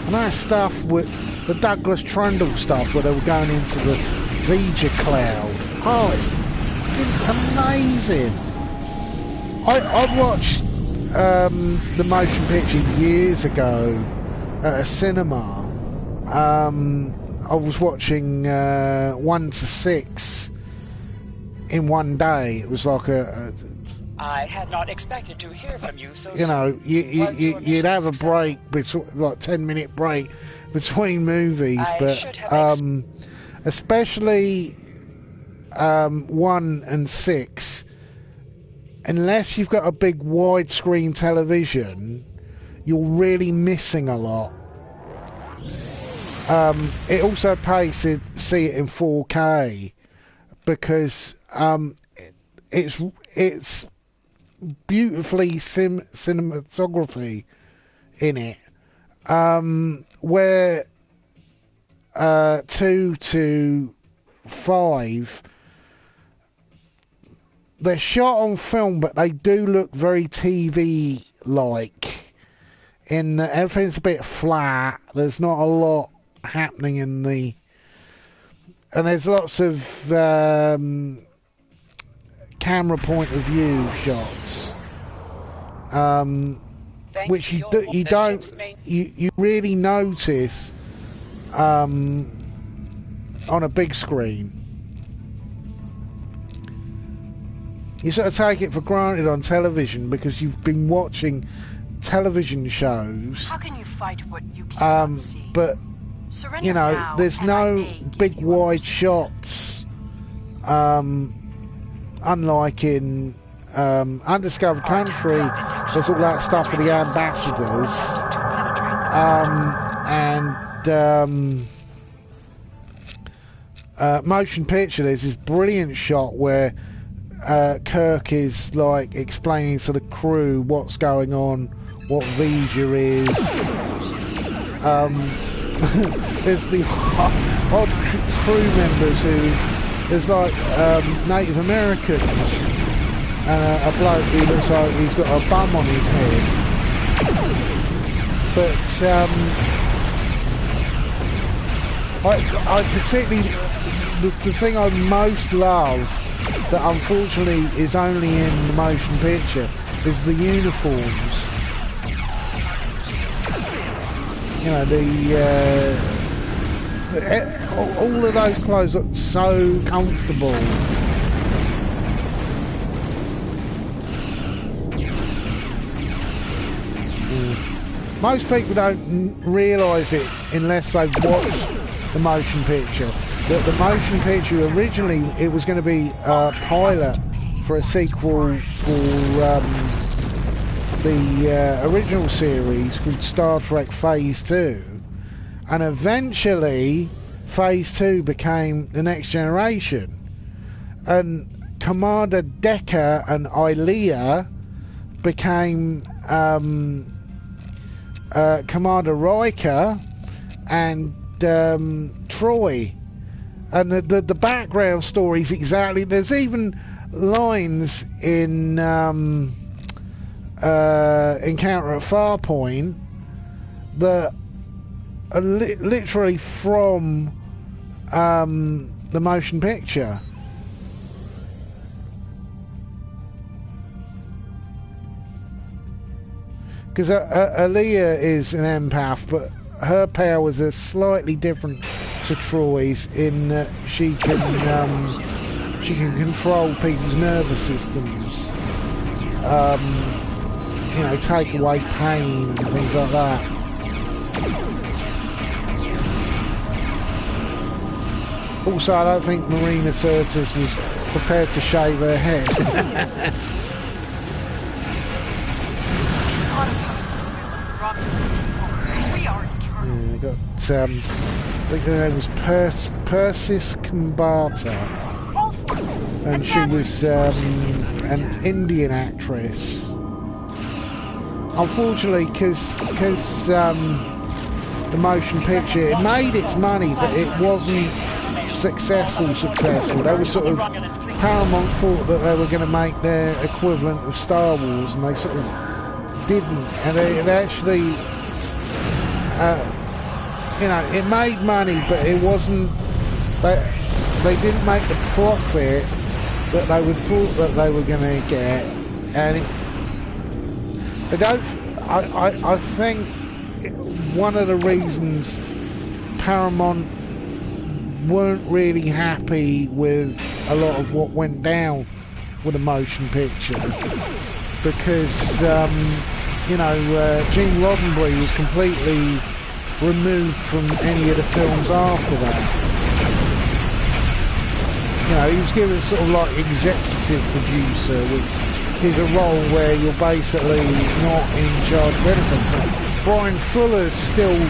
And that stuff with the Douglas Trundle stuff where they were going into the Vija cloud. Oh, it's amazing. I watched the motion picture years ago at a cinema. I was watching 1 to 6 in one day. It was like I had not expected to hear from you so you know, soon. you'd have a break, like 10-minute break between movies, but especially 1 and 6, unless you've got a big widescreen television, you're really missing a lot. It also pays to see it in 4K because it's beautifully cinematography in it, where 2 to 5 they're shot on film, but they do look very TV like in that everything's a bit flat. There's not a lot happening in the, and there's lots of camera point of view shots, which you really notice on a big screen. You sort of take it for granted on television because you've been watching television shows. How can you fight what you can't see? But Surrender you know, now, there's no big wide shots. Unlike in Undiscovered Country, there's all that stuff for the ambassadors, and motion picture. There's this brilliant shot where Kirk is like explaining to the crew what's going on, what Vija is. There's the odd crew members who, there's like Native Americans and a bloke who looks like he's got a bum on his head. But I particularly, the thing I most love that unfortunately is only in the motion picture is the uniforms. You know, all of those clothes look so comfortable. Most people don't realise it unless they've watched the motion picture. That the motion picture originally, it was going to be a pilot for a sequel for the original series called Star Trek Phase 2, and eventually Phase 2 became The Next Generation, and Commander Decker and Ilea became Commander Riker and Troy. And the background story is exactly, there's even lines in Encounter at Farpoint that are literally from the motion picture. Because Ilea is an empath, but her powers are slightly different to Troy's in that she can control people's nervous systems, you know, take away pain and things like that. Also, I don't think Marina Sirtis was prepared to shave her head. Yeah, got I think her name was Persis Kambata, and she was an Indian actress. Unfortunately, because the motion picture, it made its money, but it wasn't successful. They were sort of, Paramount thought that they were going to make their equivalent of Star Wars, and they sort of didn't, and it actually you know, it made money, but it wasn't, they didn't make the profit that they would thought that they were going to get, and I think one of the reasons Paramount weren't really happy with a lot of what went down with a motion picture, because Gene Roddenberry was completely removed from any of the films after that. He was given sort of like executive producer, which is a role where you're basically not in charge of anything. Brian Fuller still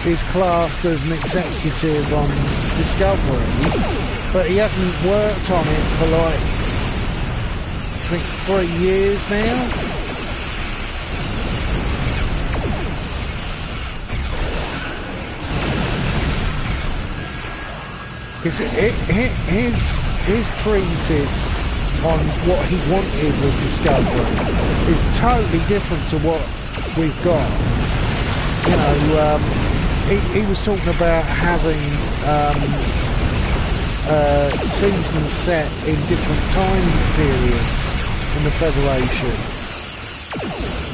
is classed as an executive on Discovery, but he hasn't worked on it for like, I think, 3 years now. His treatise on what he wanted with Discovery is totally different to what we've got. He was talking about having seasons set in different time periods in the Federation.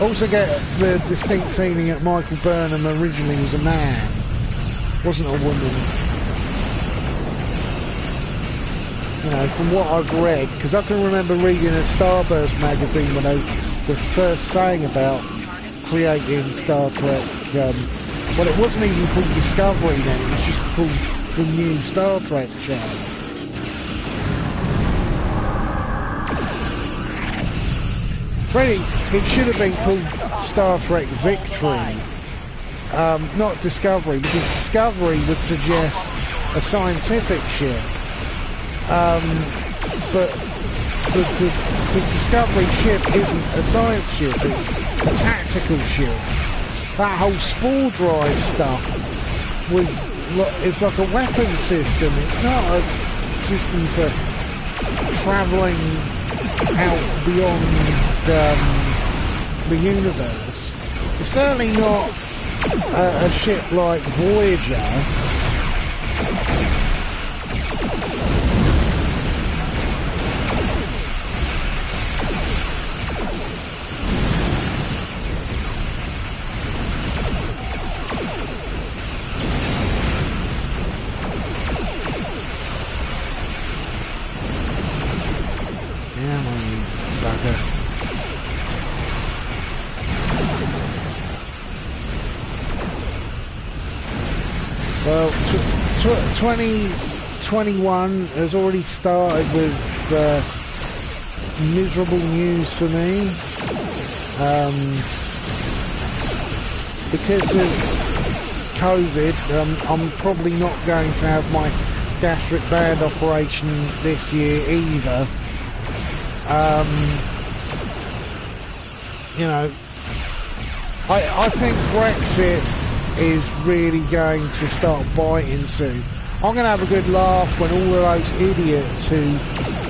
Also get the distinct feeling that Michael Burnham originally was a man, wasn't a woman. From what I've read, because I can remember reading a Starburst magazine when they were first saying about creating Star Trek. Well, it wasn't even called Discovery then, it was just called the new Star Trek show. Really, it should have been called Star Trek Victory, not Discovery, because Discovery would suggest a scientific ship. But the Discovery ship isn't a science ship, it's a tactical ship. That whole spore drive stuff it's like a weapon system, it's not a system for travelling out beyond the universe. It's certainly not a ship like Voyager. Well, 2021 has already started with miserable news for me. Because of COVID, I'm probably not going to have my gastric band operation this year either. I think Brexit is really going to start biting soon. I'm going to have a good laugh when all of those idiots who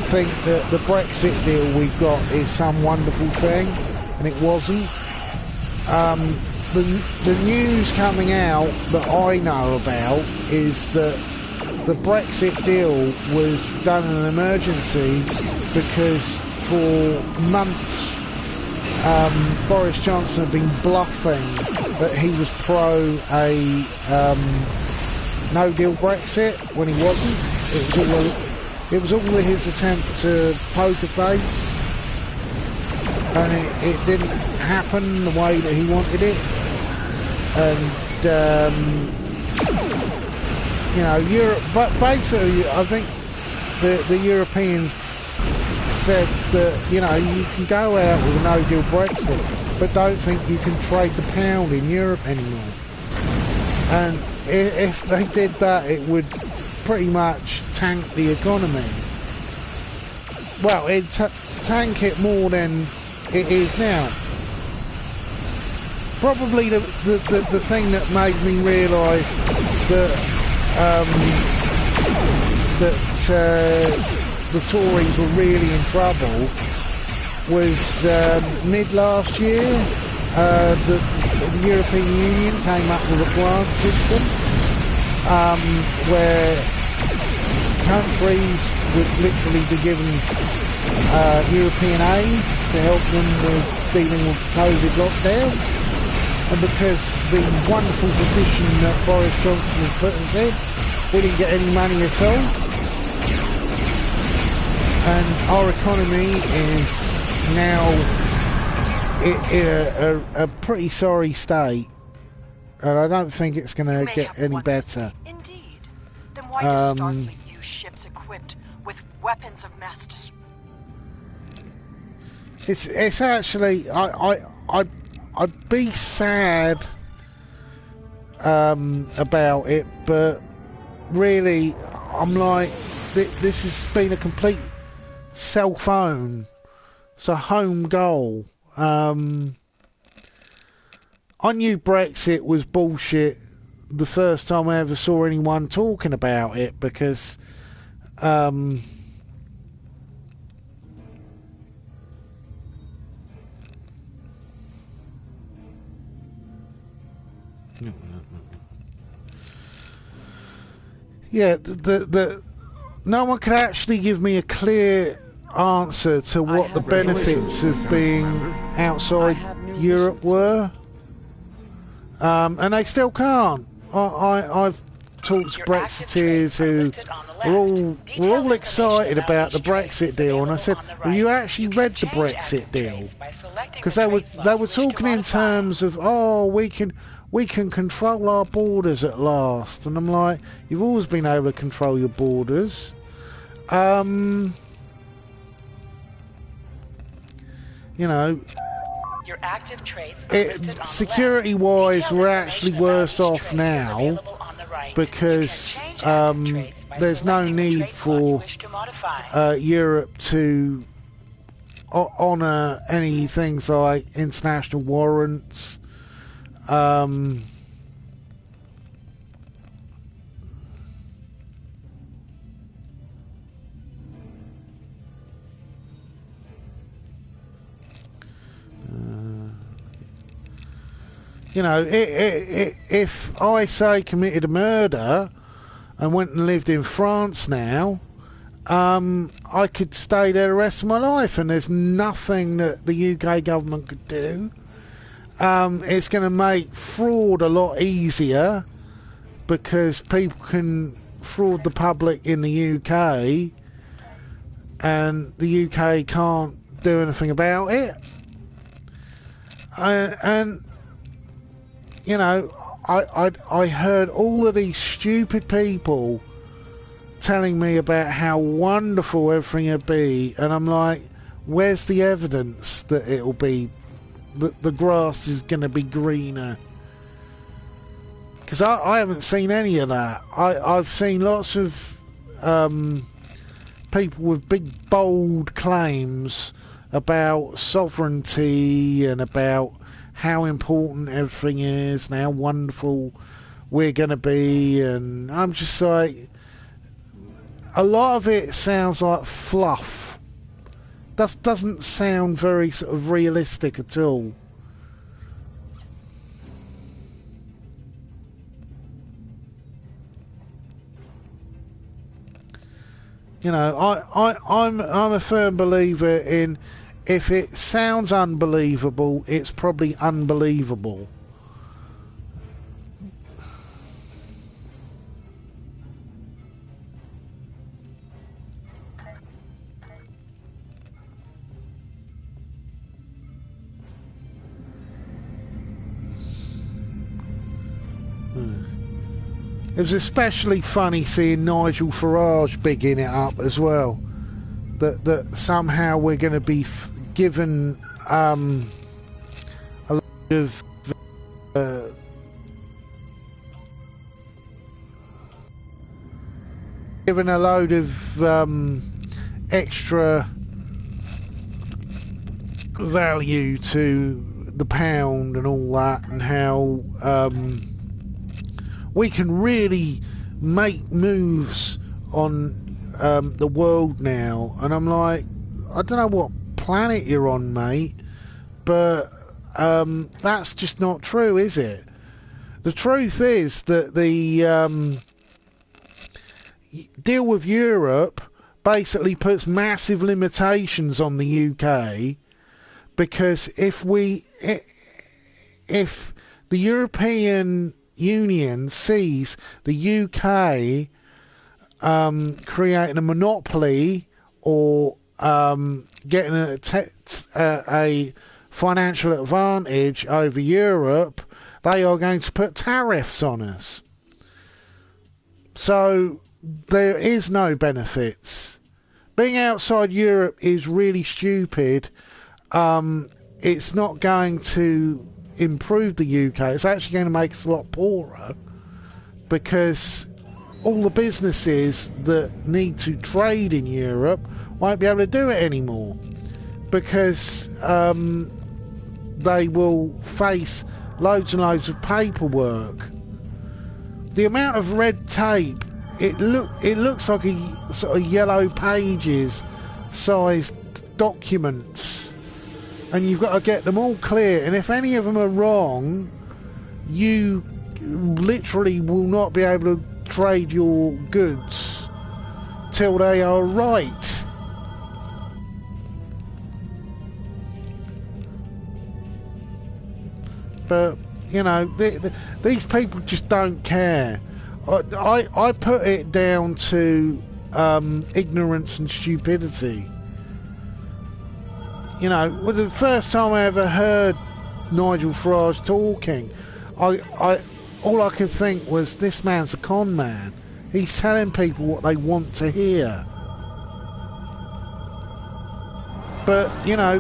think that the Brexit deal we've got is some wonderful thing, and it wasn't. The news coming out that I know about is that the Brexit deal was done in an emergency because for months Boris Johnson had been bluffing that he was pro a no-deal Brexit when he wasn't. It was all his attempt to poker face, and it didn't happen the way that he wanted it. And Europe, but basically, I think the Europeans said that you can go out with a no-deal Brexit, but don't think you can trade the pound in Europe anymore. And if they did that, it would pretty much tank the economy. Well, it'd tank it more than it is now. Probably the thing that made me realise that the Tories were really in trouble was mid last year. The European Union came up with a grant system where countries would literally be given European aid to help them with dealing with COVID lockdowns. And because the wonderful position that Boris Johnson has put us in, we didn't get any money at all. and our economy is now in a pretty sorry state, and I don't think it's going to get any better. Indeed. Then why does Starfleet use ships equipped with weapons of mass destruction? It's actually I'd be sad about it, but really I'm like, this has been a complete self-own. It's a home goal. I knew Brexit was bullshit the first time I ever saw anyone talking about it, because yeah, the no one could actually give me a clear answer to what the benefits of being outside Europe were, and they still can't. I've talked to Brexiteers who were all excited about the Brexit deal, and I said, "Well, you actually read the Brexit deal?" Because they were talking in terms of, "Oh, we can control our borders at last," and I'm like, "You've always been able to control your borders." You know, your active traits security-wise, we're actually worse off now, because there's no need for Europe to honour any things like international warrants. You know, if I, say, committed a murder and went and lived in France now, I could stay there the rest of my life, and there's nothing that the UK government could do. It's going to make fraud a lot easier, because people can fraud the public in the UK, and the UK can't do anything about it. And you know, I heard all of these stupid people telling me about how wonderful everything will be, and I'm like, where's the evidence that it'll be, that the grass is going to be greener? Because I haven't seen any of that. I've seen lots of people with big bold claims about sovereignty and about how important everything is and how wonderful we're going to be, and I'm just like, a lot of it sounds like fluff. That doesn't sound very sort of realistic at all. You know, I'm a firm believer in, if it sounds unbelievable, it's probably unbelievable. It was especially funny seeing Nigel Farage bigging it up as well. That somehow we're going to be given a load of extra value to the pound and all that, and how we can really make moves on the world now. And I'm like, I don't know what planet you're on, mate, but that's just not true, is it? The truth is that the deal with Europe basically puts massive limitations on the UK, because if the European Union sees the UK creating a monopoly or getting a financial advantage over Europe, they are going to put tariffs on us. So there is no benefits. Being outside Europe is really stupid. It's not going to improve the UK. It's actually going to make us a lot poorer, because all the businesses that need to trade in Europe won't be able to do it anymore, because they will face loads and loads of paperwork. The amount of red tape, it looks like a sort of yellow pages sized documents, and you've got to get them all clear, and if any of them are wrong, you literally will not be able to trade your goods till they are right. But you know, these people just don't care. I put it down to ignorance and stupidity. You know, well, the first time I ever heard Nigel Farage talking, all I could think was, this man's a con man. He's telling people what they want to hear. But you know,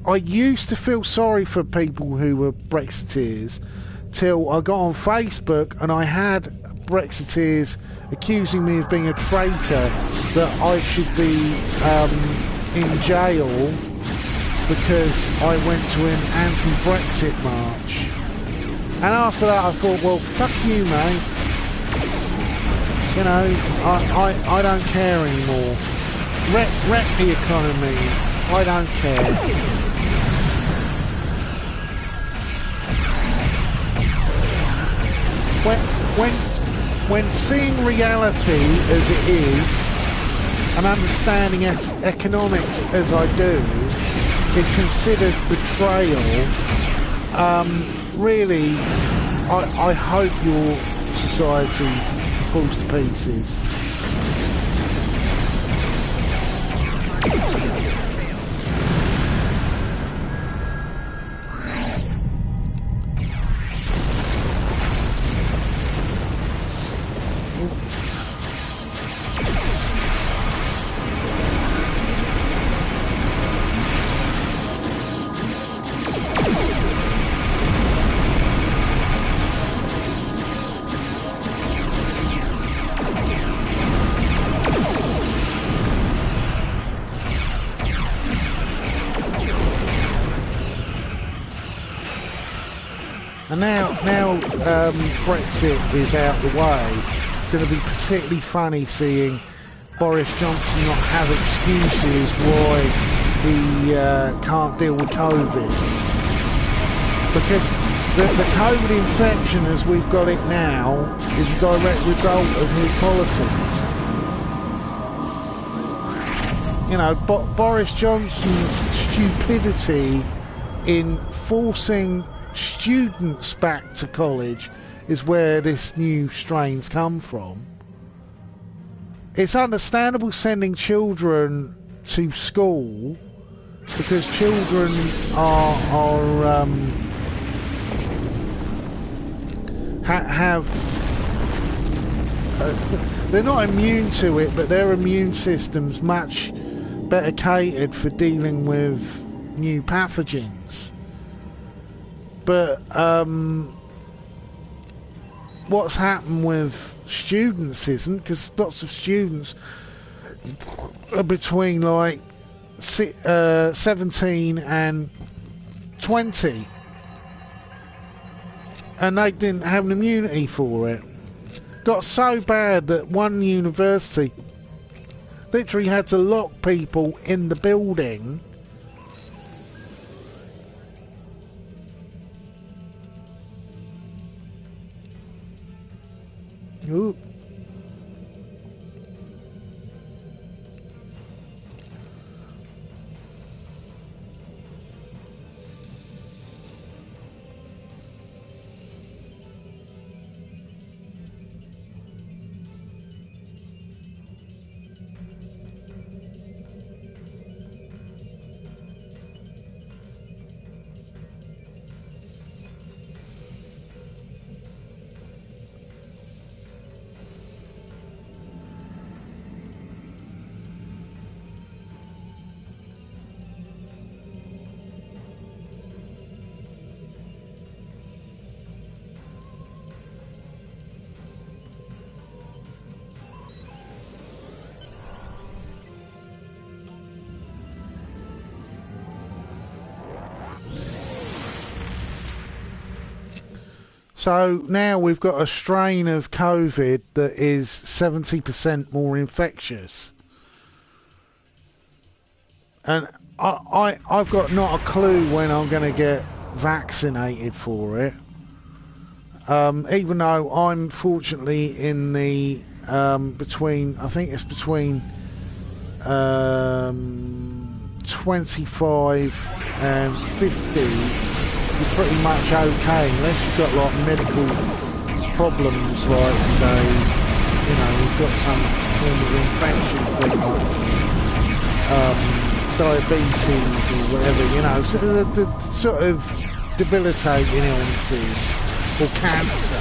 I used to feel sorry for people who were Brexiteers till I got on Facebook and I had Brexiteers accusing me of being a traitor, that I should be in jail because I went to an anti-Brexit march. And after that I thought, well, fuck you, mate. You know, I don't care anymore. Wreck the economy. I don't care. When seeing reality as it is and understanding economics as I do is considered betrayal, really, I hope your society falls to pieces. And now Brexit is out the way, it's going to be particularly funny seeing Boris Johnson not have excuses why he can't deal with COVID. Because the COVID infection as we've got it now is a direct result of his policies. You know, Boris Johnson's stupidity in forcing students back to college is where this new strain's come from. It's understandable sending children to school because children they're not immune to it, but their immune system's much better catered for dealing with new pathogens. But what's happened with students isn't, because lots of students are between like 17 and 20, and they didn't have an immunity for it. Got so bad that one university literally had to lock people in the building. Ooh. So now we've got a strain of COVID that is 70% more infectious. And I've got not a clue when I'm going to get vaccinated for it. Even though I'm fortunately in the between 25 and 50, you're pretty much okay unless you've got like medical problems, like say, you know, you've got some form of infection, say like diabetes or whatever, you know, so the sort of debilitating illnesses or cancer.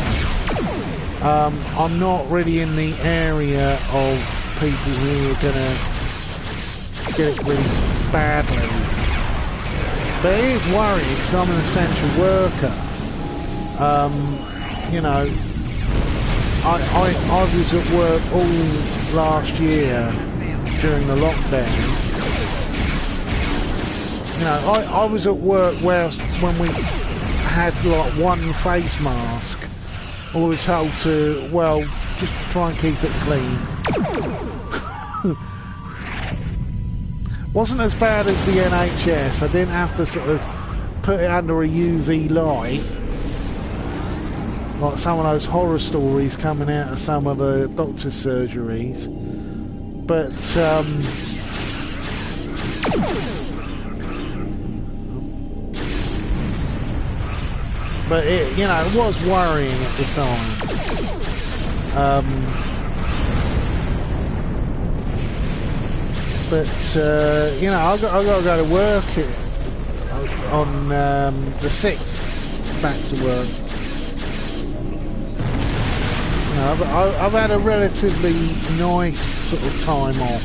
I'm not really in the area of people who are going to get it really badly. But it is worrying because I'm an essential worker. You know, I was at work all last year during the lockdown. You know, I was at work when we had like one face mask. We were told to, well, just try and keep it clean. Wasn't as bad as the NHS. I didn't have to sort of put it under a UV light, like some of those horror stories coming out of some of the doctor's surgeries. But it, you know, it was worrying at the time. But you know, I got to go to work on the 6th, back to work. You know, I've had a relatively nice sort of time off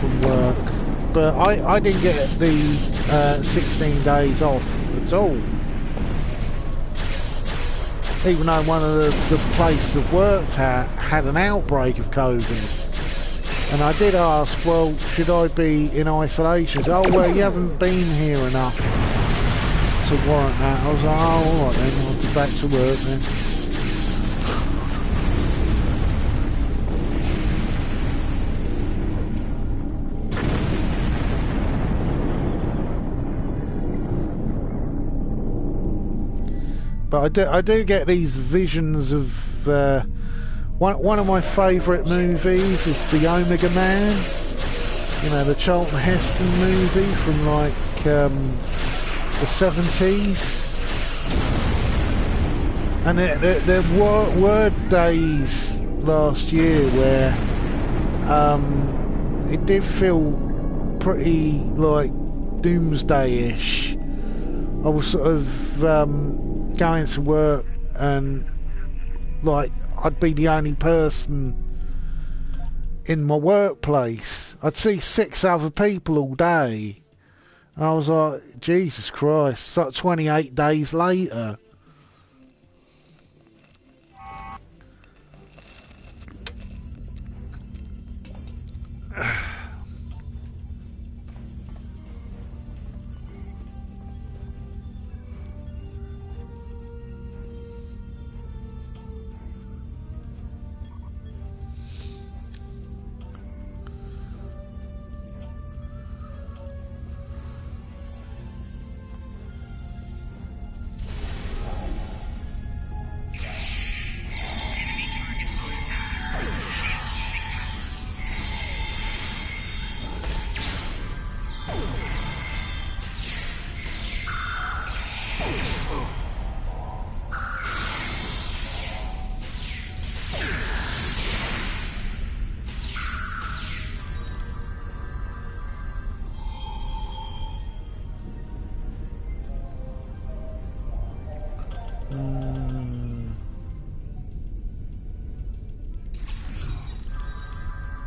from work, but I didn't get the 16 days off at all. Even though one of the places I've worked at had an outbreak of COVID. And I did ask, well, should I be in isolation? Oh, well, you haven't been here enough to warrant that. I was like, oh, all right then, I'll be back to work then. But I do get these visions of one of my favourite movies is The Omega Man. You know, the Charlton Heston movie from like the 70s. And there were days last year where it did feel pretty like doomsday-ish. I was sort of going to work and like I'd be the only person in my workplace. I'd see 6 other people all day. And I was like, Jesus Christ, it's like 28 days later.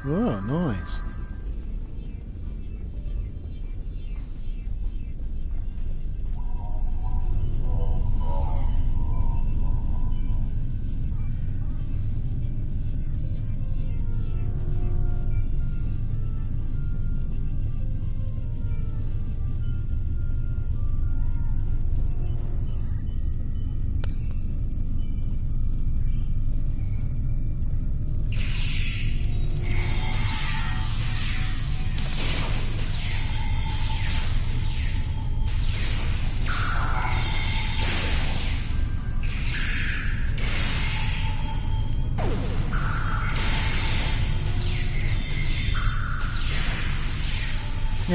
Oh, nice.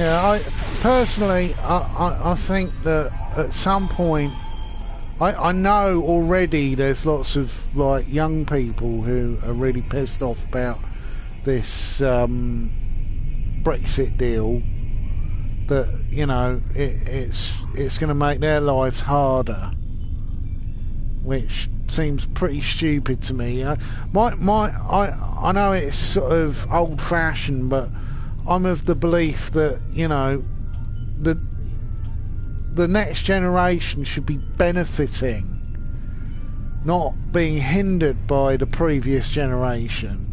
Yeah, I think that at some point, I know already there's lots of like young people who are really pissed off about this Brexit deal. That, you know, it's going to make their lives harder, which seems pretty stupid to me. I know it's sort of old-fashioned, but I'm of the belief that, you know, the next generation should be benefiting, not being hindered by the previous generation.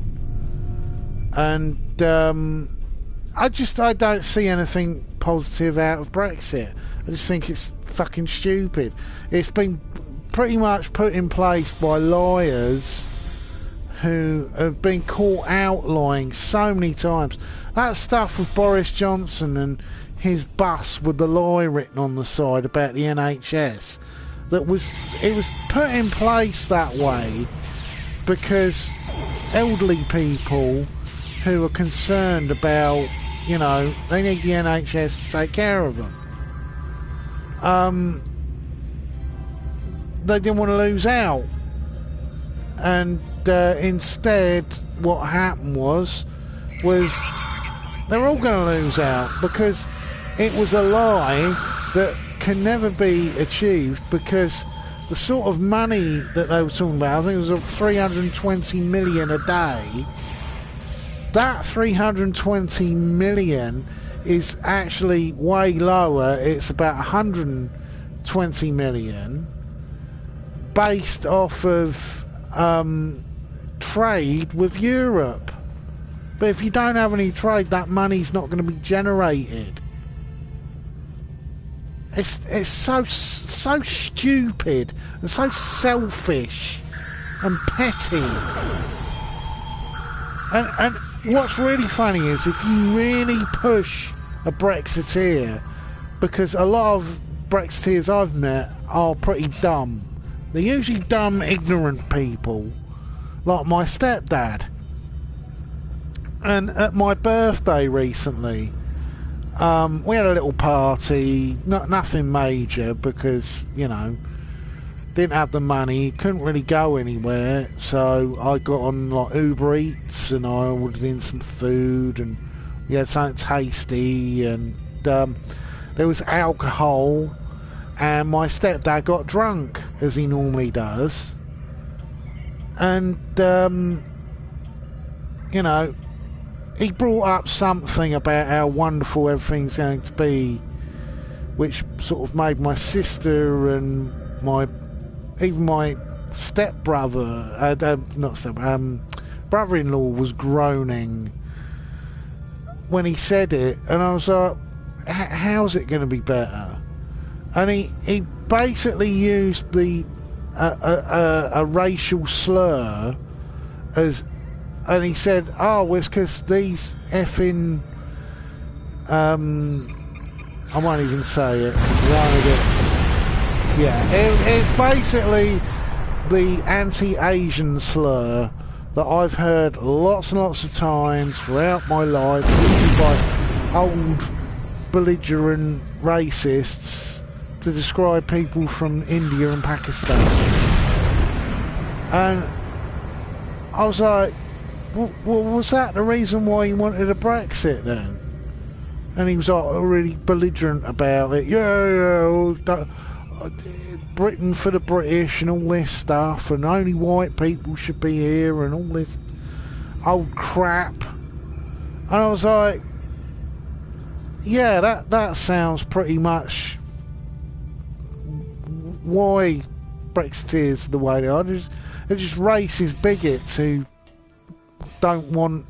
And I don't see anything positive out of Brexit. I just think it's fucking stupid. It's been pretty much put in place by lawyers who have been caught out lying so many times. That stuff with Boris Johnson and his bus with the lie written on the side about the NHS, it was put in place that way because elderly people who are concerned about, you know, they need the NHS to take care of them. They didn't want to lose out. And instead, what happened was they're all going to lose out because it was a lie that can never be achieved, because the sort of money that they were talking about, I think it was 320 million a day. That 320 million is actually way lower. It's about 120 million based off of trade with Europe. But if you don't have any trade, that money's not going to be generated. It's so stupid and so selfish and petty. And what's really funny is if you really push a Brexiteer, because a lot of Brexiteers I've met are pretty dumb. They're usually dumb, ignorant people, like my stepdad. And at my birthday recently, we had a little party, nothing major, because, you know, didn't have the money, couldn't really go anywhere, so I got on like Uber Eats and I ordered in some food and we had something tasty, and there was alcohol, and my stepdad got drunk as he normally does, and you know, he brought up something about how wonderful everything's going to be, which sort of made my sister and even my stepbrother, brother-in-law was groaning when he said it, and I was like, how's it going to be better? And he basically used a racial slur and he said, oh, it's because these effing, I won't even say it. Yeah, it's basically the anti-Asian slur that I've heard lots and lots of times throughout my life, usually by old belligerent racists to describe people from India and Pakistan. And I was like, well, was that the reason why you wanted a Brexit then? And he was like really belligerent about it. Yeah, Britain for the British and all this stuff, and only white people should be here and all this old crap. And I was like, yeah, that sounds pretty much why Brexiteers are the way they are. They're just racist bigots who don't want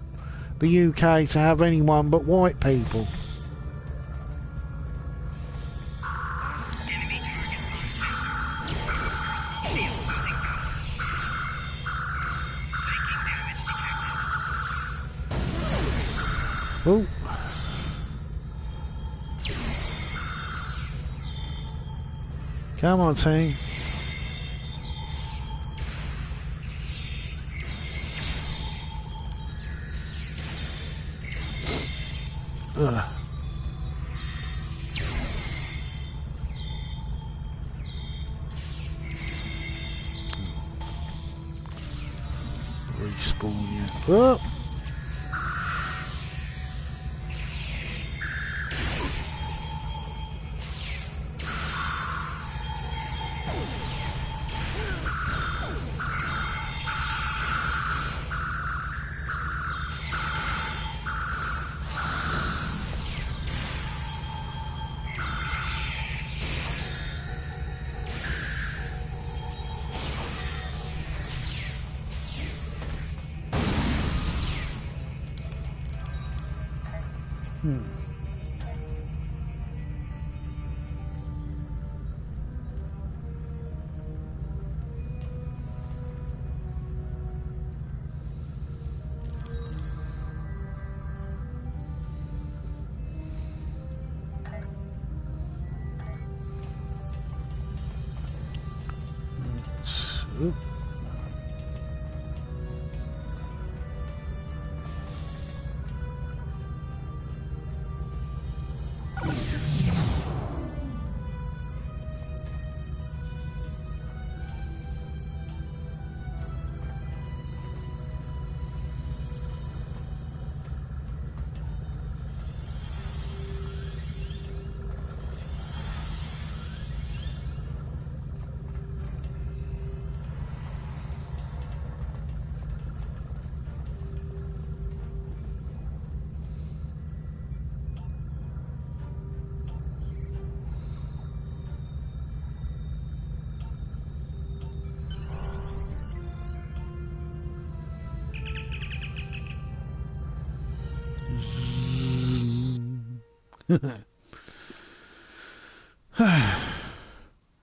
the UK to have anyone but white people. Oh. Come on, team. respawn yet. Oh! Oop.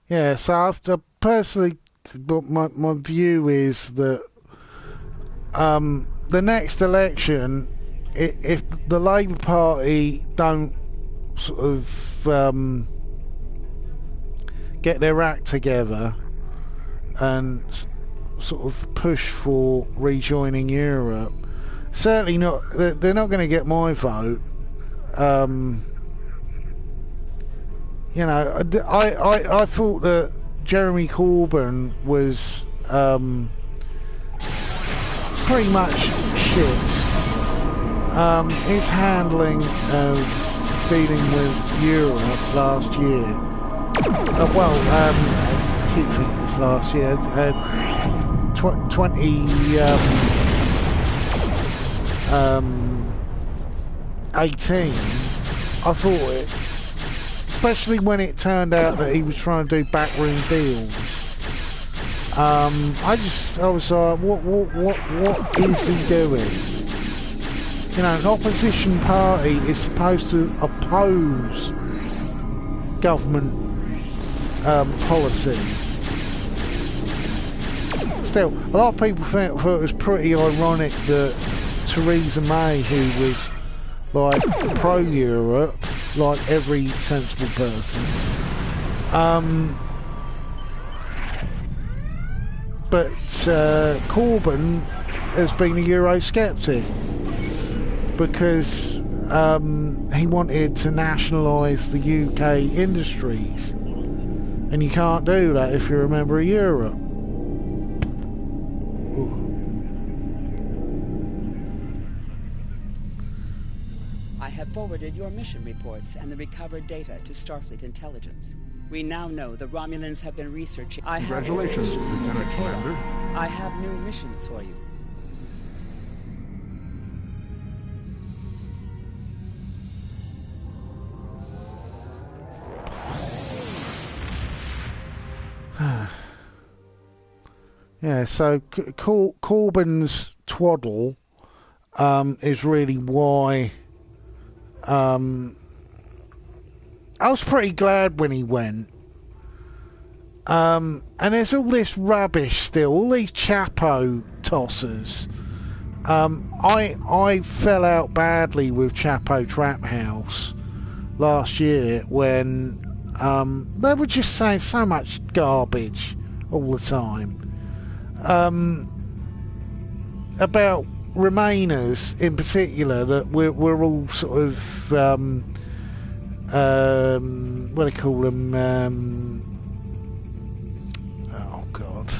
Yeah, so I've personally, my view is that the next election, if the Labour Party don't sort of get their act together and sort of push for rejoining Europe, certainly not. They're not going to get my vote. You know, I thought that Jeremy Corbyn was pretty much shit. His handling of dealing with Europe last year. I keep thinking this last year. 18. I thought it. Especially when it turned out that he was trying to do backroom deals. I was like, what is he doing? You know, an opposition party is supposed to oppose government policy. Still, a lot of people thought it was pretty ironic that Theresa May, who was like pro-Europe, like every sensible person, but Corbyn has been a Eurosceptic because he wanted to nationalise the UK industries, and you can't do that if you're a member of Europe. Ooh. I have forwarded your mission reports and the recovered data to Starfleet Intelligence. We now know the Romulans have been researching. Congratulations, Lieutenant Commander. I have new missions for you. Yeah, so Corbyn's twaddle is really why I was pretty glad when he went. And there's all this rubbish still, all these Chapo tossers. I fell out badly with Chapo Trap House last year when they were just saying so much garbage all the time. About Remainers in particular, that we're all sort of what do they call them? Oh God!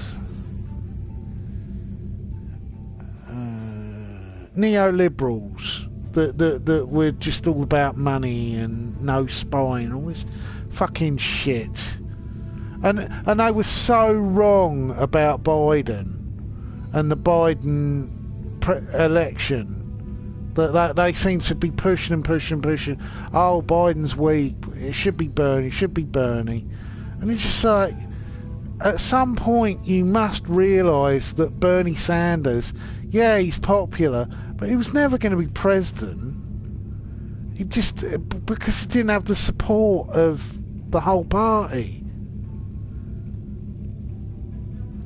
neoliberals that were just all about money and no spine, all this fucking shit. And they were so wrong about Biden and the Biden election that they seem to be pushing. Oh, Biden's weak. It should be Bernie. And it's just like, at some point you must realise that Bernie Sanders, yeah, he's popular, but he was never going to be president. He just, because he didn't have the support of the whole party.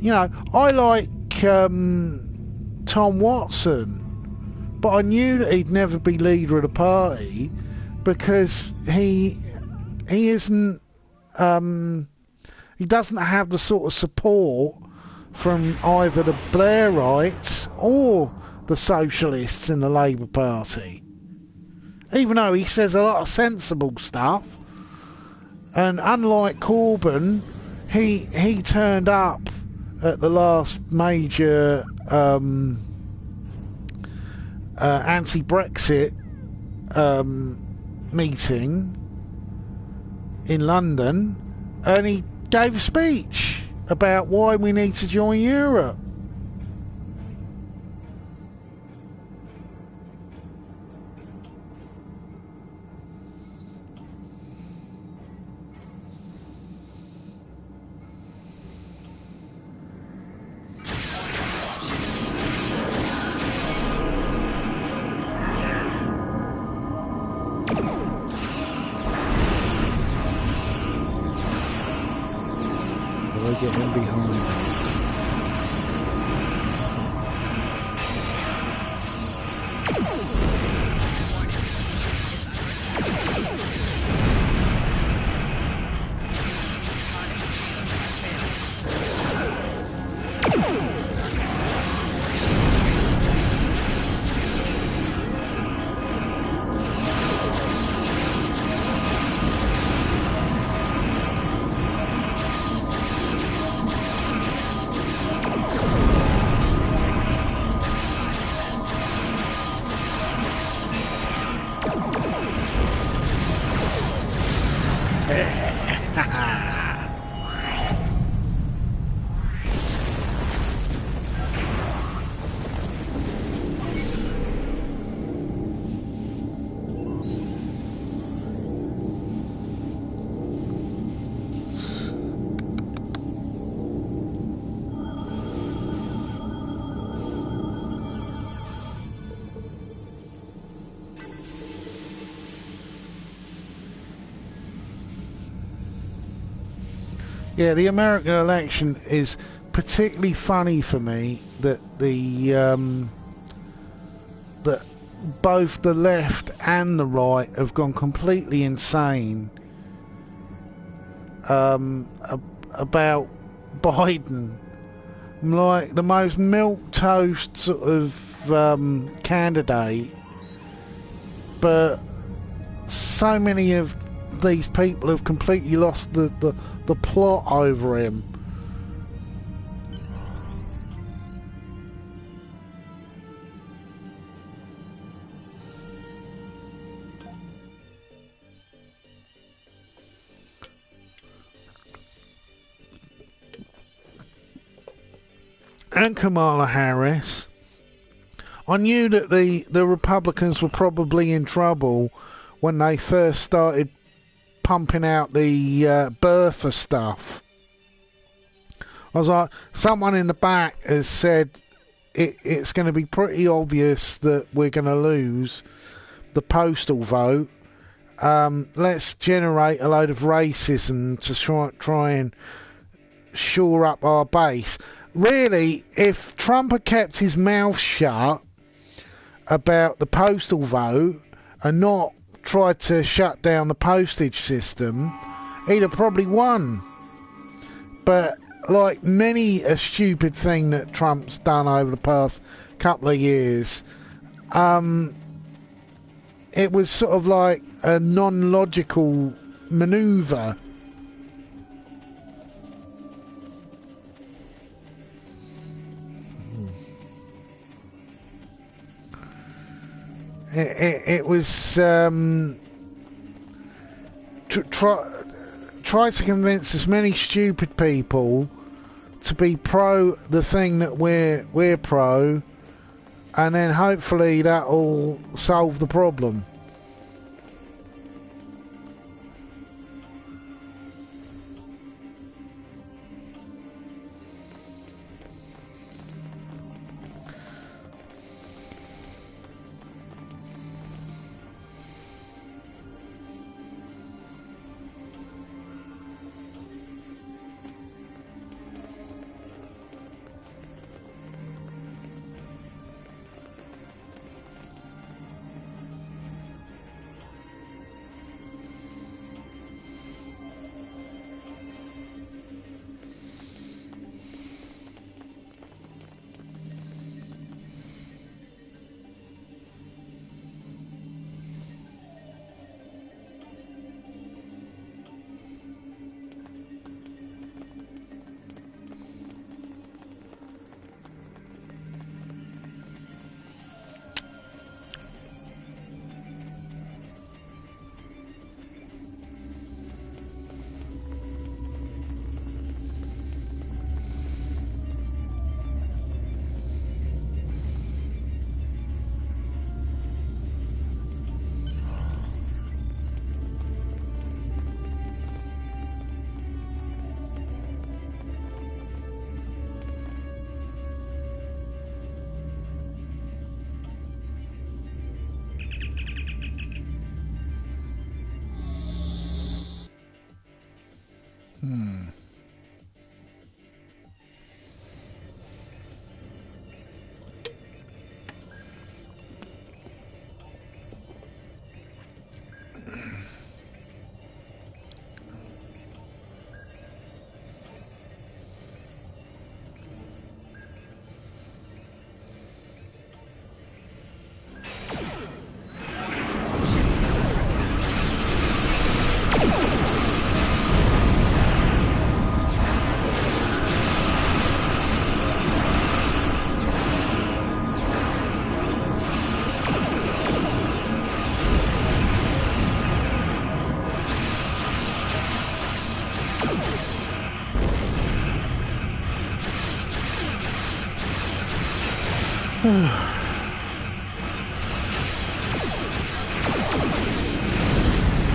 You know, I like Tom Watson, but I knew that he'd never be leader of the party because he isn't. He doesn't have the sort of support from either the Blairites or the Socialists in the Labour Party. Even though he says a lot of sensible stuff, and unlike Corbyn, he turned up at the last major anti-Brexit meeting in London, and he gave a speech about why we need to join Europe. Get him behind him. Yeah, the American election is particularly funny for me that that both the left and the right have gone completely insane about Biden. Like the most milquetoast sort of candidate, but so many of these people have completely lost the plot over him. And Kamala Harris. I knew that the Republicans were probably in trouble when they first started pumping out the birther stuff. I was like, someone in the back has said it's going to be pretty obvious that we're going to lose the postal vote. Let's generate a load of racism to try and shore up our base. Really, if Trump had kept his mouth shut about the postal vote and not tried to shut down the postage system, he'd have probably won. But like many a stupid thing that Trump's done over the past couple of years, it was sort of like a non-logical manoeuvre. It was try to convince as many stupid people to be pro the thing that we're pro, and then hopefully that'll solve the problem.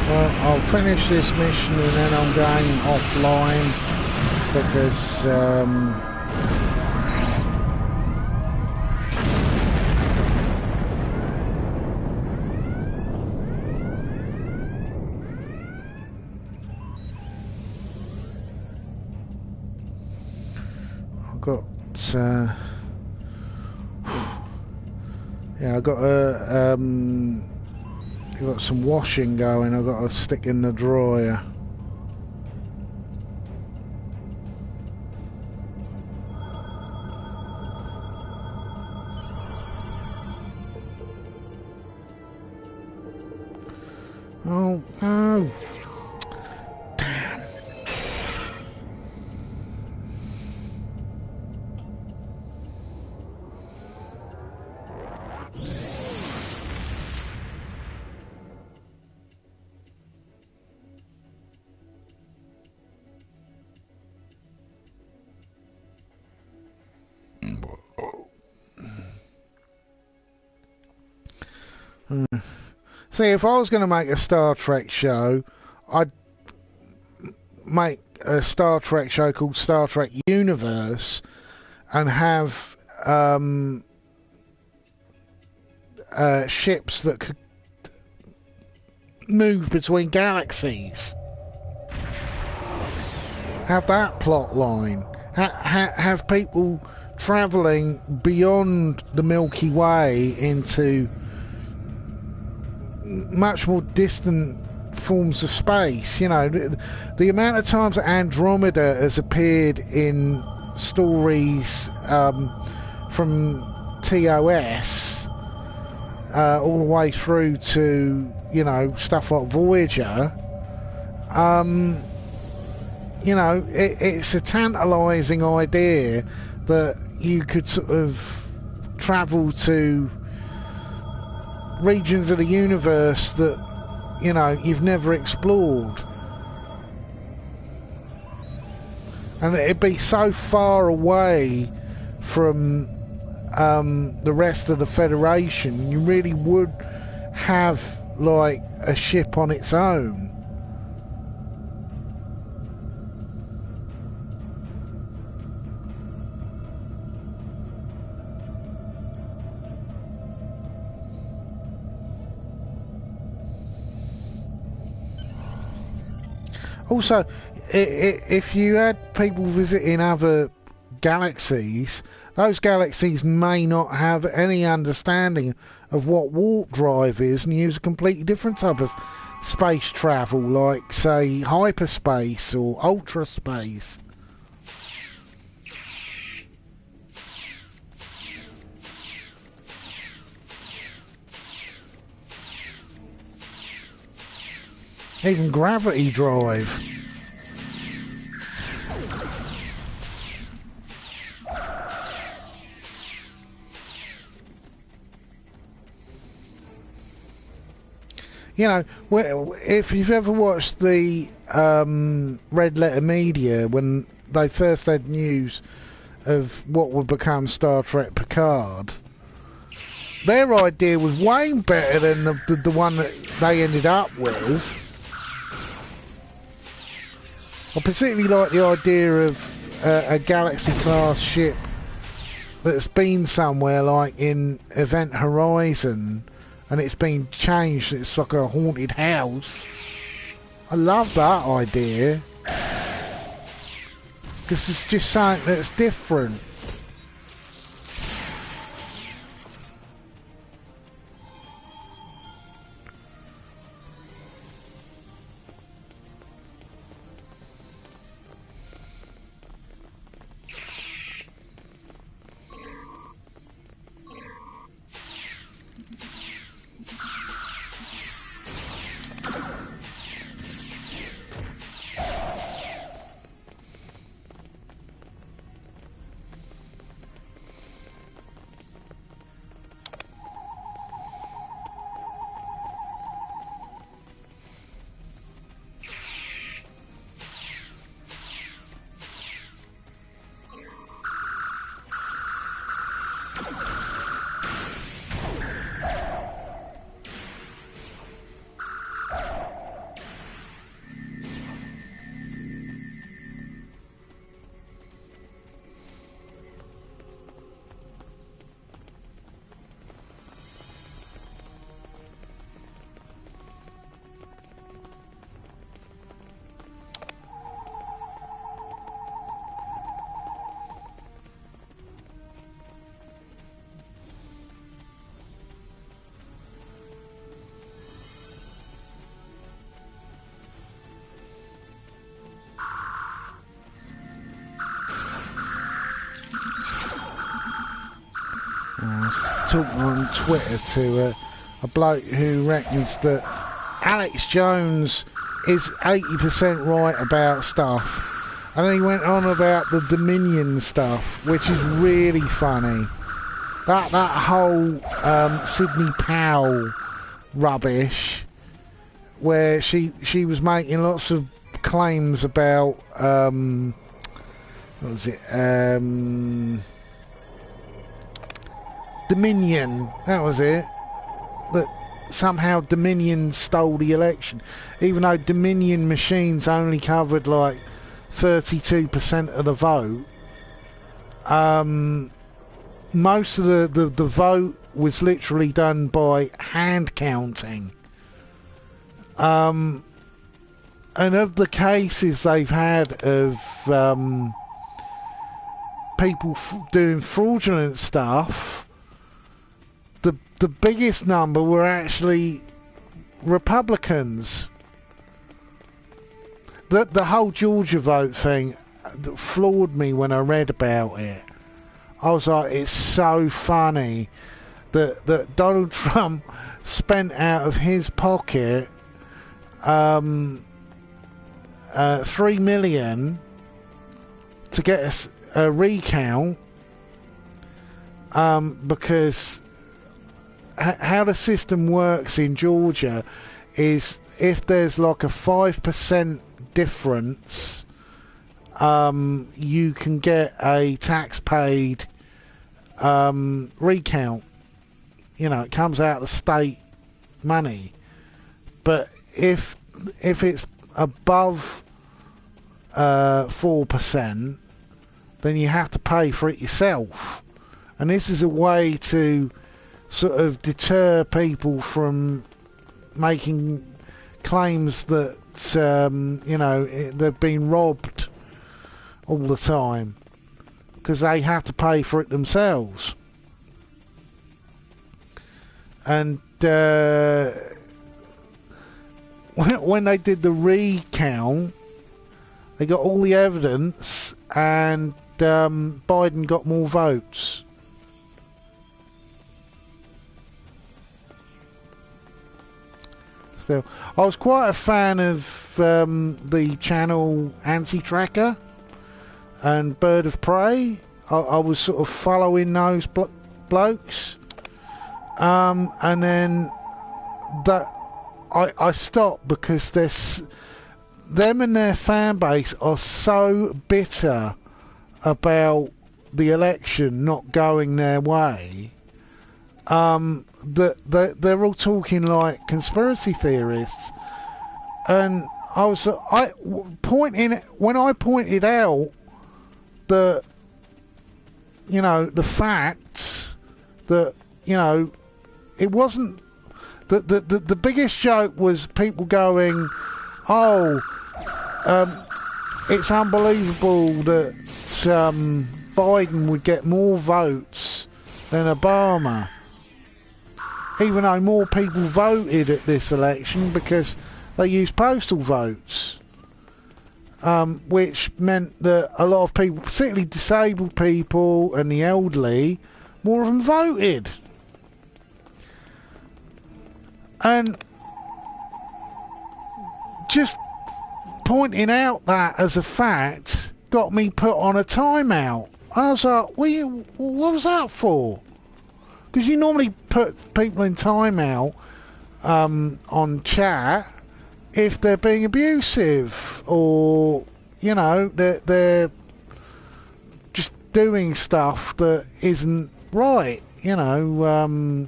Well, I'll finish this mission and then I'm going offline because I've got yeah, I've got I've got some washing going. I've got to stick in the dryer. Oh no! Damn. See, if I was going to make a Star Trek show, I'd make a Star Trek show called Star Trek Universe and have ships that could move between galaxies. Have that plot line. Have people travelling beyond the Milky Way into much more distant forms of space. You know, the amount of times that Andromeda has appeared in stories from TOS all the way through to, you know, stuff like Voyager. You know, it's a tantalising idea that you could sort of travel to regions of the universe that, you know, you've never explored. And it'd be so far away from the rest of the Federation, you really would have, like, a ship on its own. Also, if you had people visiting other galaxies, those galaxies may not have any understanding of what warp drive is and use a completely different type of space travel, like, say, hyperspace or ultra space. Even gravity drive. You know, if you've ever watched the Red Letter Media, when they first had news of what would become Star Trek Picard, their idea was way better than the one that they ended up with. I particularly like the idea of a Galaxy-class ship that's been somewhere, like in Event Horizon, and it's been changed. It's like a haunted house. I love that idea, because it's just something that's different. Talking on Twitter to a bloke who reckons that Alex Jones is 80% right about stuff, and then he went on about the Dominion stuff, which is really funny. That whole Sidney Powell rubbish, where she was making lots of claims about what was it? Dominion, that was it. That somehow Dominion stole the election, even though Dominion machines only covered like 32% of the vote. Most of the vote was literally done by hand counting. And of the cases they've had of people doing fraudulent stuff, the biggest number were actually Republicans. The whole Georgia vote thing floored me when I read about it. I was like, it's so funny that Donald Trump spent out of his pocket $3 million to get us a recount, because how the system works in Georgia is if there's like a 5% difference, you can get a tax paid recount. You know, it comes out of state money. But if it's above 4%, then you have to pay for it yourself. And this is a way to sort of deter people from making claims that they've been robbed all the time, because they have to pay for it themselves. And when they did the recount, they got all the evidence, and Biden got more votes. So I was quite a fan of the channel Anti-Tracker and Bird of Prey. I was sort of following those blokes, and then that I stopped because them and their fan base are so bitter about the election not going their way, that they're all talking like conspiracy theorists. And when I pointed out that, you know, the facts, that, you know, it wasn't the biggest joke was people going, it's unbelievable that Biden would get more votes than Obama, even though more people voted at this election because they used postal votes, which meant that a lot of people, particularly disabled people and the elderly, more of them voted. And just pointing out that as a fact got me put on a timeout. I was like, what was that for? Because you normally put people in timeout on chat if they're being abusive, or, you know, they're just doing stuff that isn't right, you know,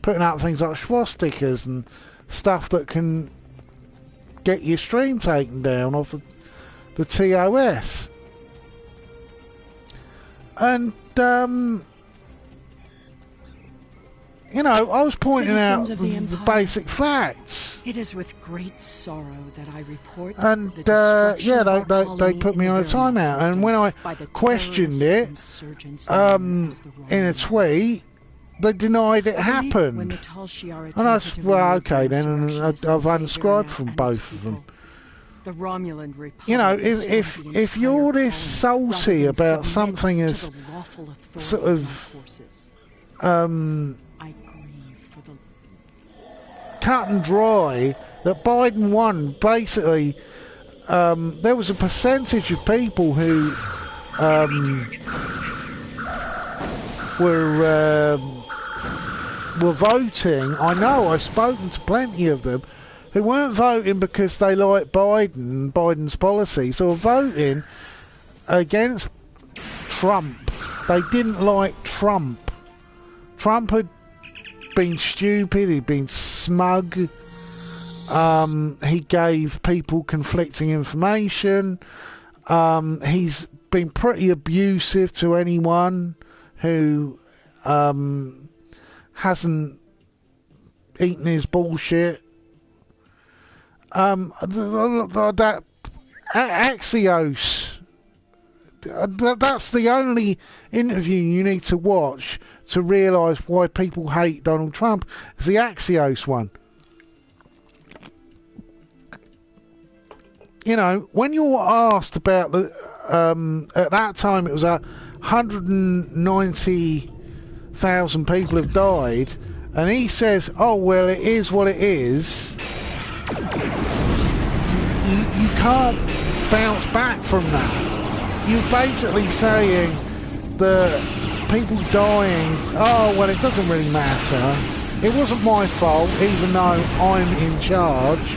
putting out things like swastikas and stuff that can get your stream taken down off the TOS. And you know, I was pointing out the basic facts. It is with great sorrow that I report and they put me on a timeout. And when I questioned it in a tweet, they denied it happened. And I said, well, okay then, and I've unsubscribed from both of them. The Romulan Republic, you know, if you're this salty about something as sort of cut and dry, that Biden won, basically, there was a percentage of people who were voting. I know, I've spoken to plenty of them who weren't voting because they like Biden's policies, or voting against Trump. They didn't like Trump. Trump had been stupid, he'd been smug, he gave people conflicting information, he's been pretty abusive to anyone who hasn't eaten his bullshit. That Axios, that's the only interview you need to watch to realise why people hate Donald Trump. It's the Axios one. You know, when you're asked about the at that time it was 190,000 people have died, and he says, oh well, it is what it is. You can't bounce back from that. You're basically saying that people dying, oh well, it doesn't really matter. It wasn't my fault, even though I'm in charge.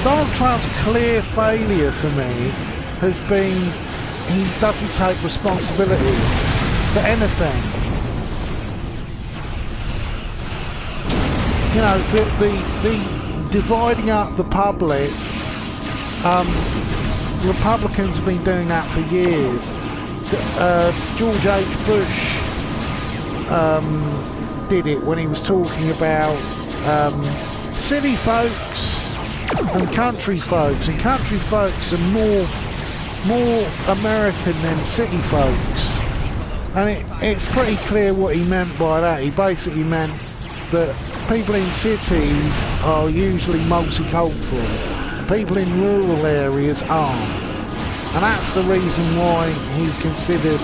Donald Trump's clear failure for me has been he doesn't take responsibility for anything. You know, the dividing up the public, Republicans have been doing that for years. George H. Bush did it when he was talking about city folks and country folks are more American than city folks, and it's pretty clear what he meant by that. He basically meant that people in cities are usually multicultural, people in rural areas aren't, and that's the reason why he considered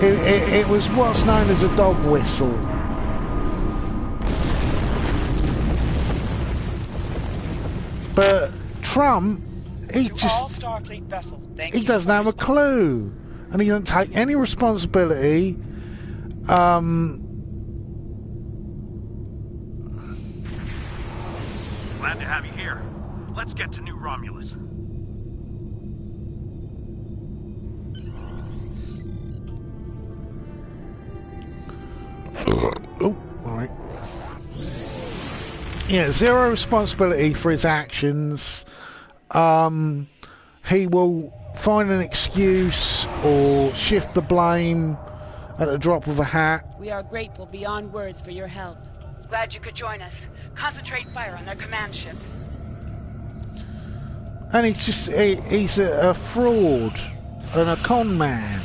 it was what's known as a dog whistle. But Trump, he doesn't have a clue, and he doesn't take any responsibility. Glad to have you here. Let's get to New Romulus. Oh, all right. Yeah, zero responsibility for his actions. He will find an excuse or shift the blame at the drop of a hat. We are grateful beyond words for your help. Glad you could join us. Concentrate fire on their command ship. And he's a fraud and a con man.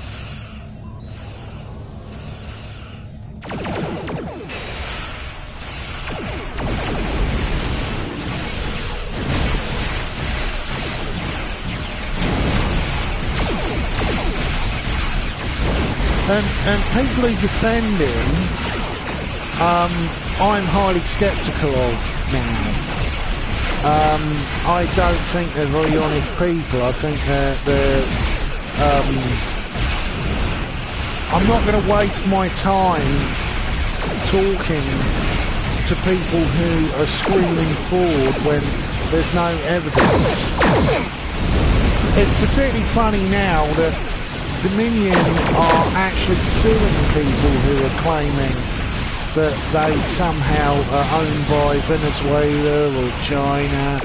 And people who defend him, I'm highly sceptical of now. I don't think they're very honest people. I think they're I'm not going to waste my time talking to people who are screaming forward when there's no evidence. It's particularly funny now that Dominion are actually suing people who are claiming that they somehow are owned by Venezuela or China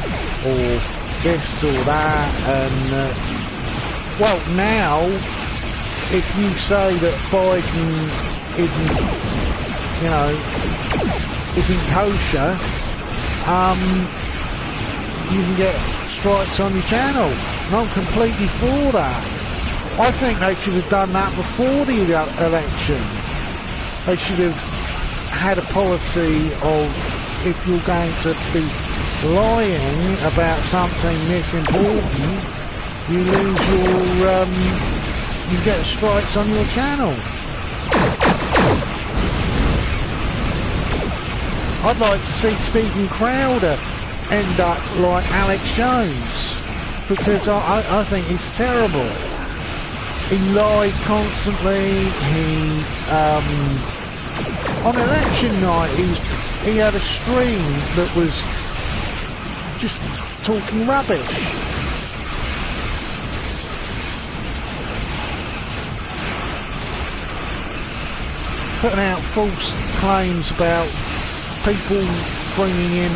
or this or that. And well, now if you say that Biden isn't, you know, isn't kosher, you can get strikes on your channel. And I'm completely for that. I think they should have done that before the election. They should have had a policy of, if you're going to be lying about something this important, you lose your, you get strikes on your channel. I'd like to see Stephen Crowder end up like Alex Jones, because I think he's terrible. He lies constantly. He on election night he had a stream that was just talking rubbish. Putting out false claims about people bringing in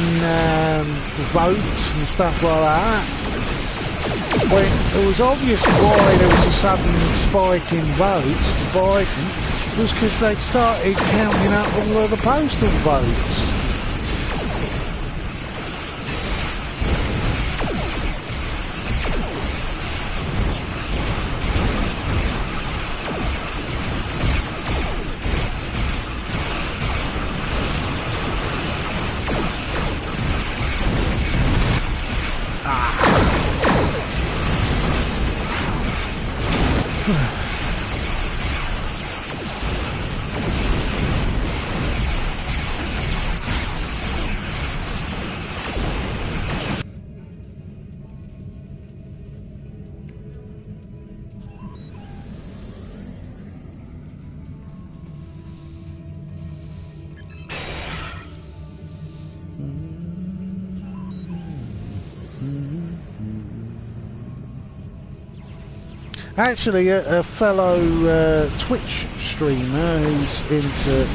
votes and stuff like that. When it was obvious why there was a sudden spike in votes for Biden was because they started counting up all of the postal votes. Actually, a fellow Twitch streamer who's into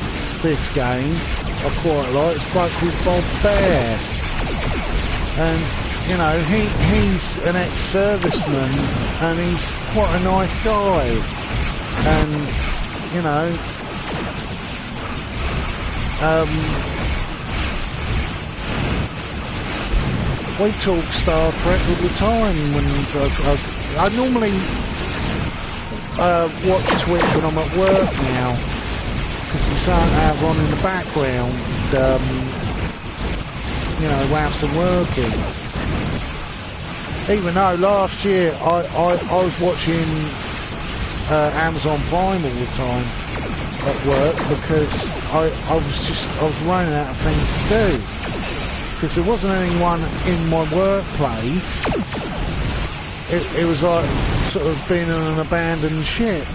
this game, I quite like, it's a bloke called Bob Bear. And, you know, he's an ex-serviceman and he's quite a nice guy. And, you know, we talk Star Trek all the time. When I normally watch Twitch when I'm at work now, because it's something I have on in the background, you know, whilst I'm working. Even though last year I was watching Amazon Prime all the time at work, because I was running out of things to do, because there wasn't anyone in my workplace. It was like sort of being on an abandoned ship.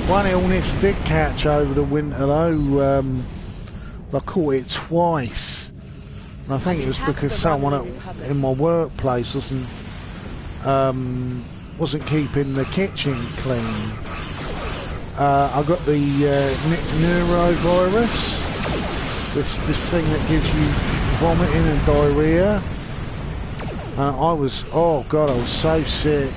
One illness did catch over the winter though. I caught it twice, and I think it was because someone in my workplace wasn't keeping the kitchen clean. I got the neurovirus, this thing that gives you vomiting and diarrhea, and I was so sick.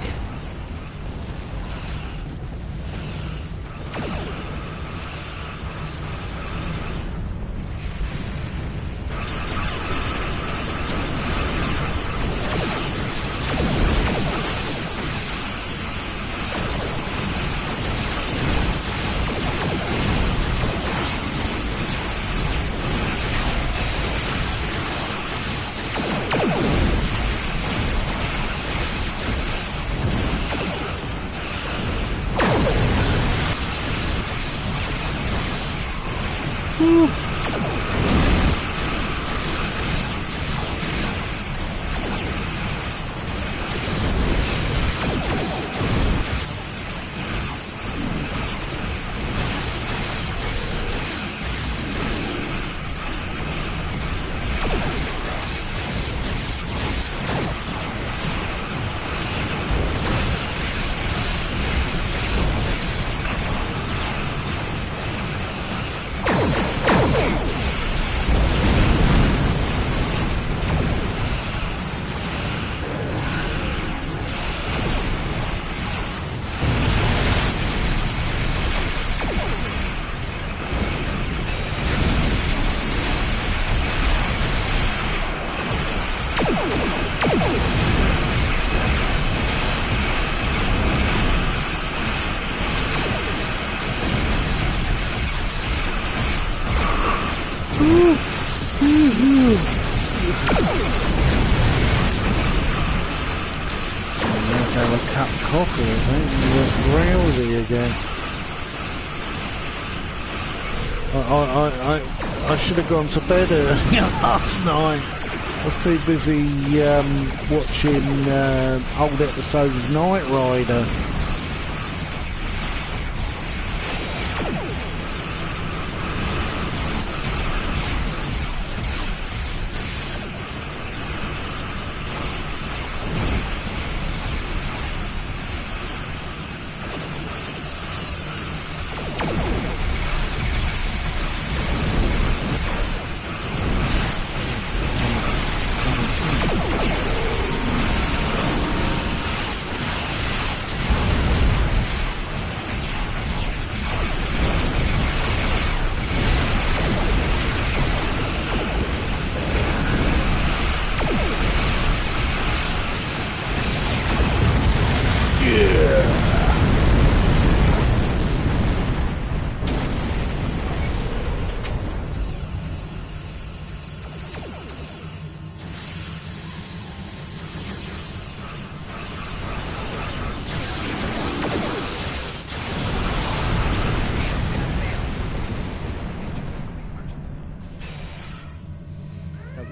I should have gone to bed earlier last night. I was too busy watching old episodes of Knight Rider.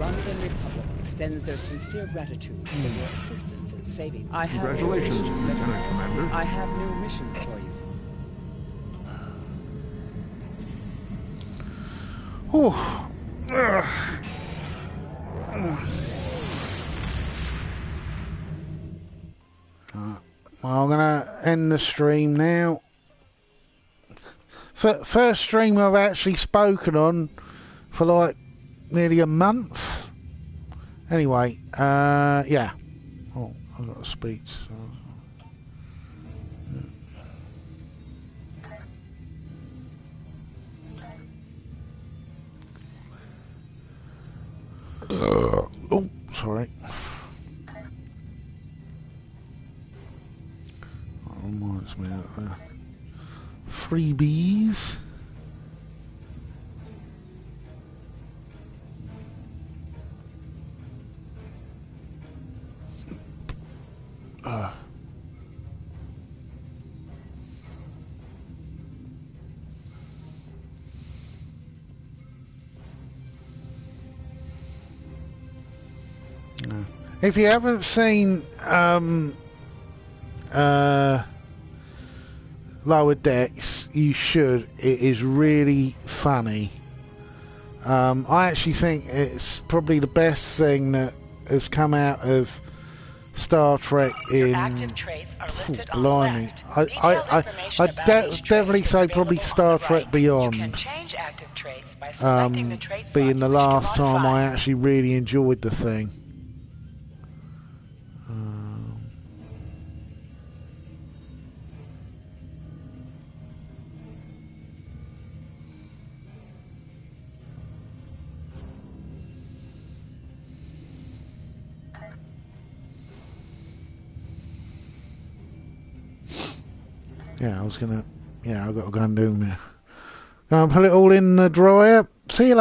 Romulan Republic extends their sincere gratitude for your assistance in saving. Congratulations, Lieutenant Commander. I have new missions for you. Oh. Well, I'm gonna end the stream now. First stream I've actually spoken on for like nearly a month. Anyway, yeah. Oh, I've got a speech. So. Oh, sorry. That reminds me of freebies. If you haven't seen Lower Decks, you should. It is really funny. I actually think it's probably the best thing that has come out of Star Trek in... Active traits are listed on blimey. the left. I'd definitely say probably Star Trek Beyond. You can change active traits by selecting the trait slot being the you wish to last time modify. I actually really enjoyed the thing. Yeah, I was gonna. Yeah, I've got to go and do me. Go and put it all in the dryer. See you later.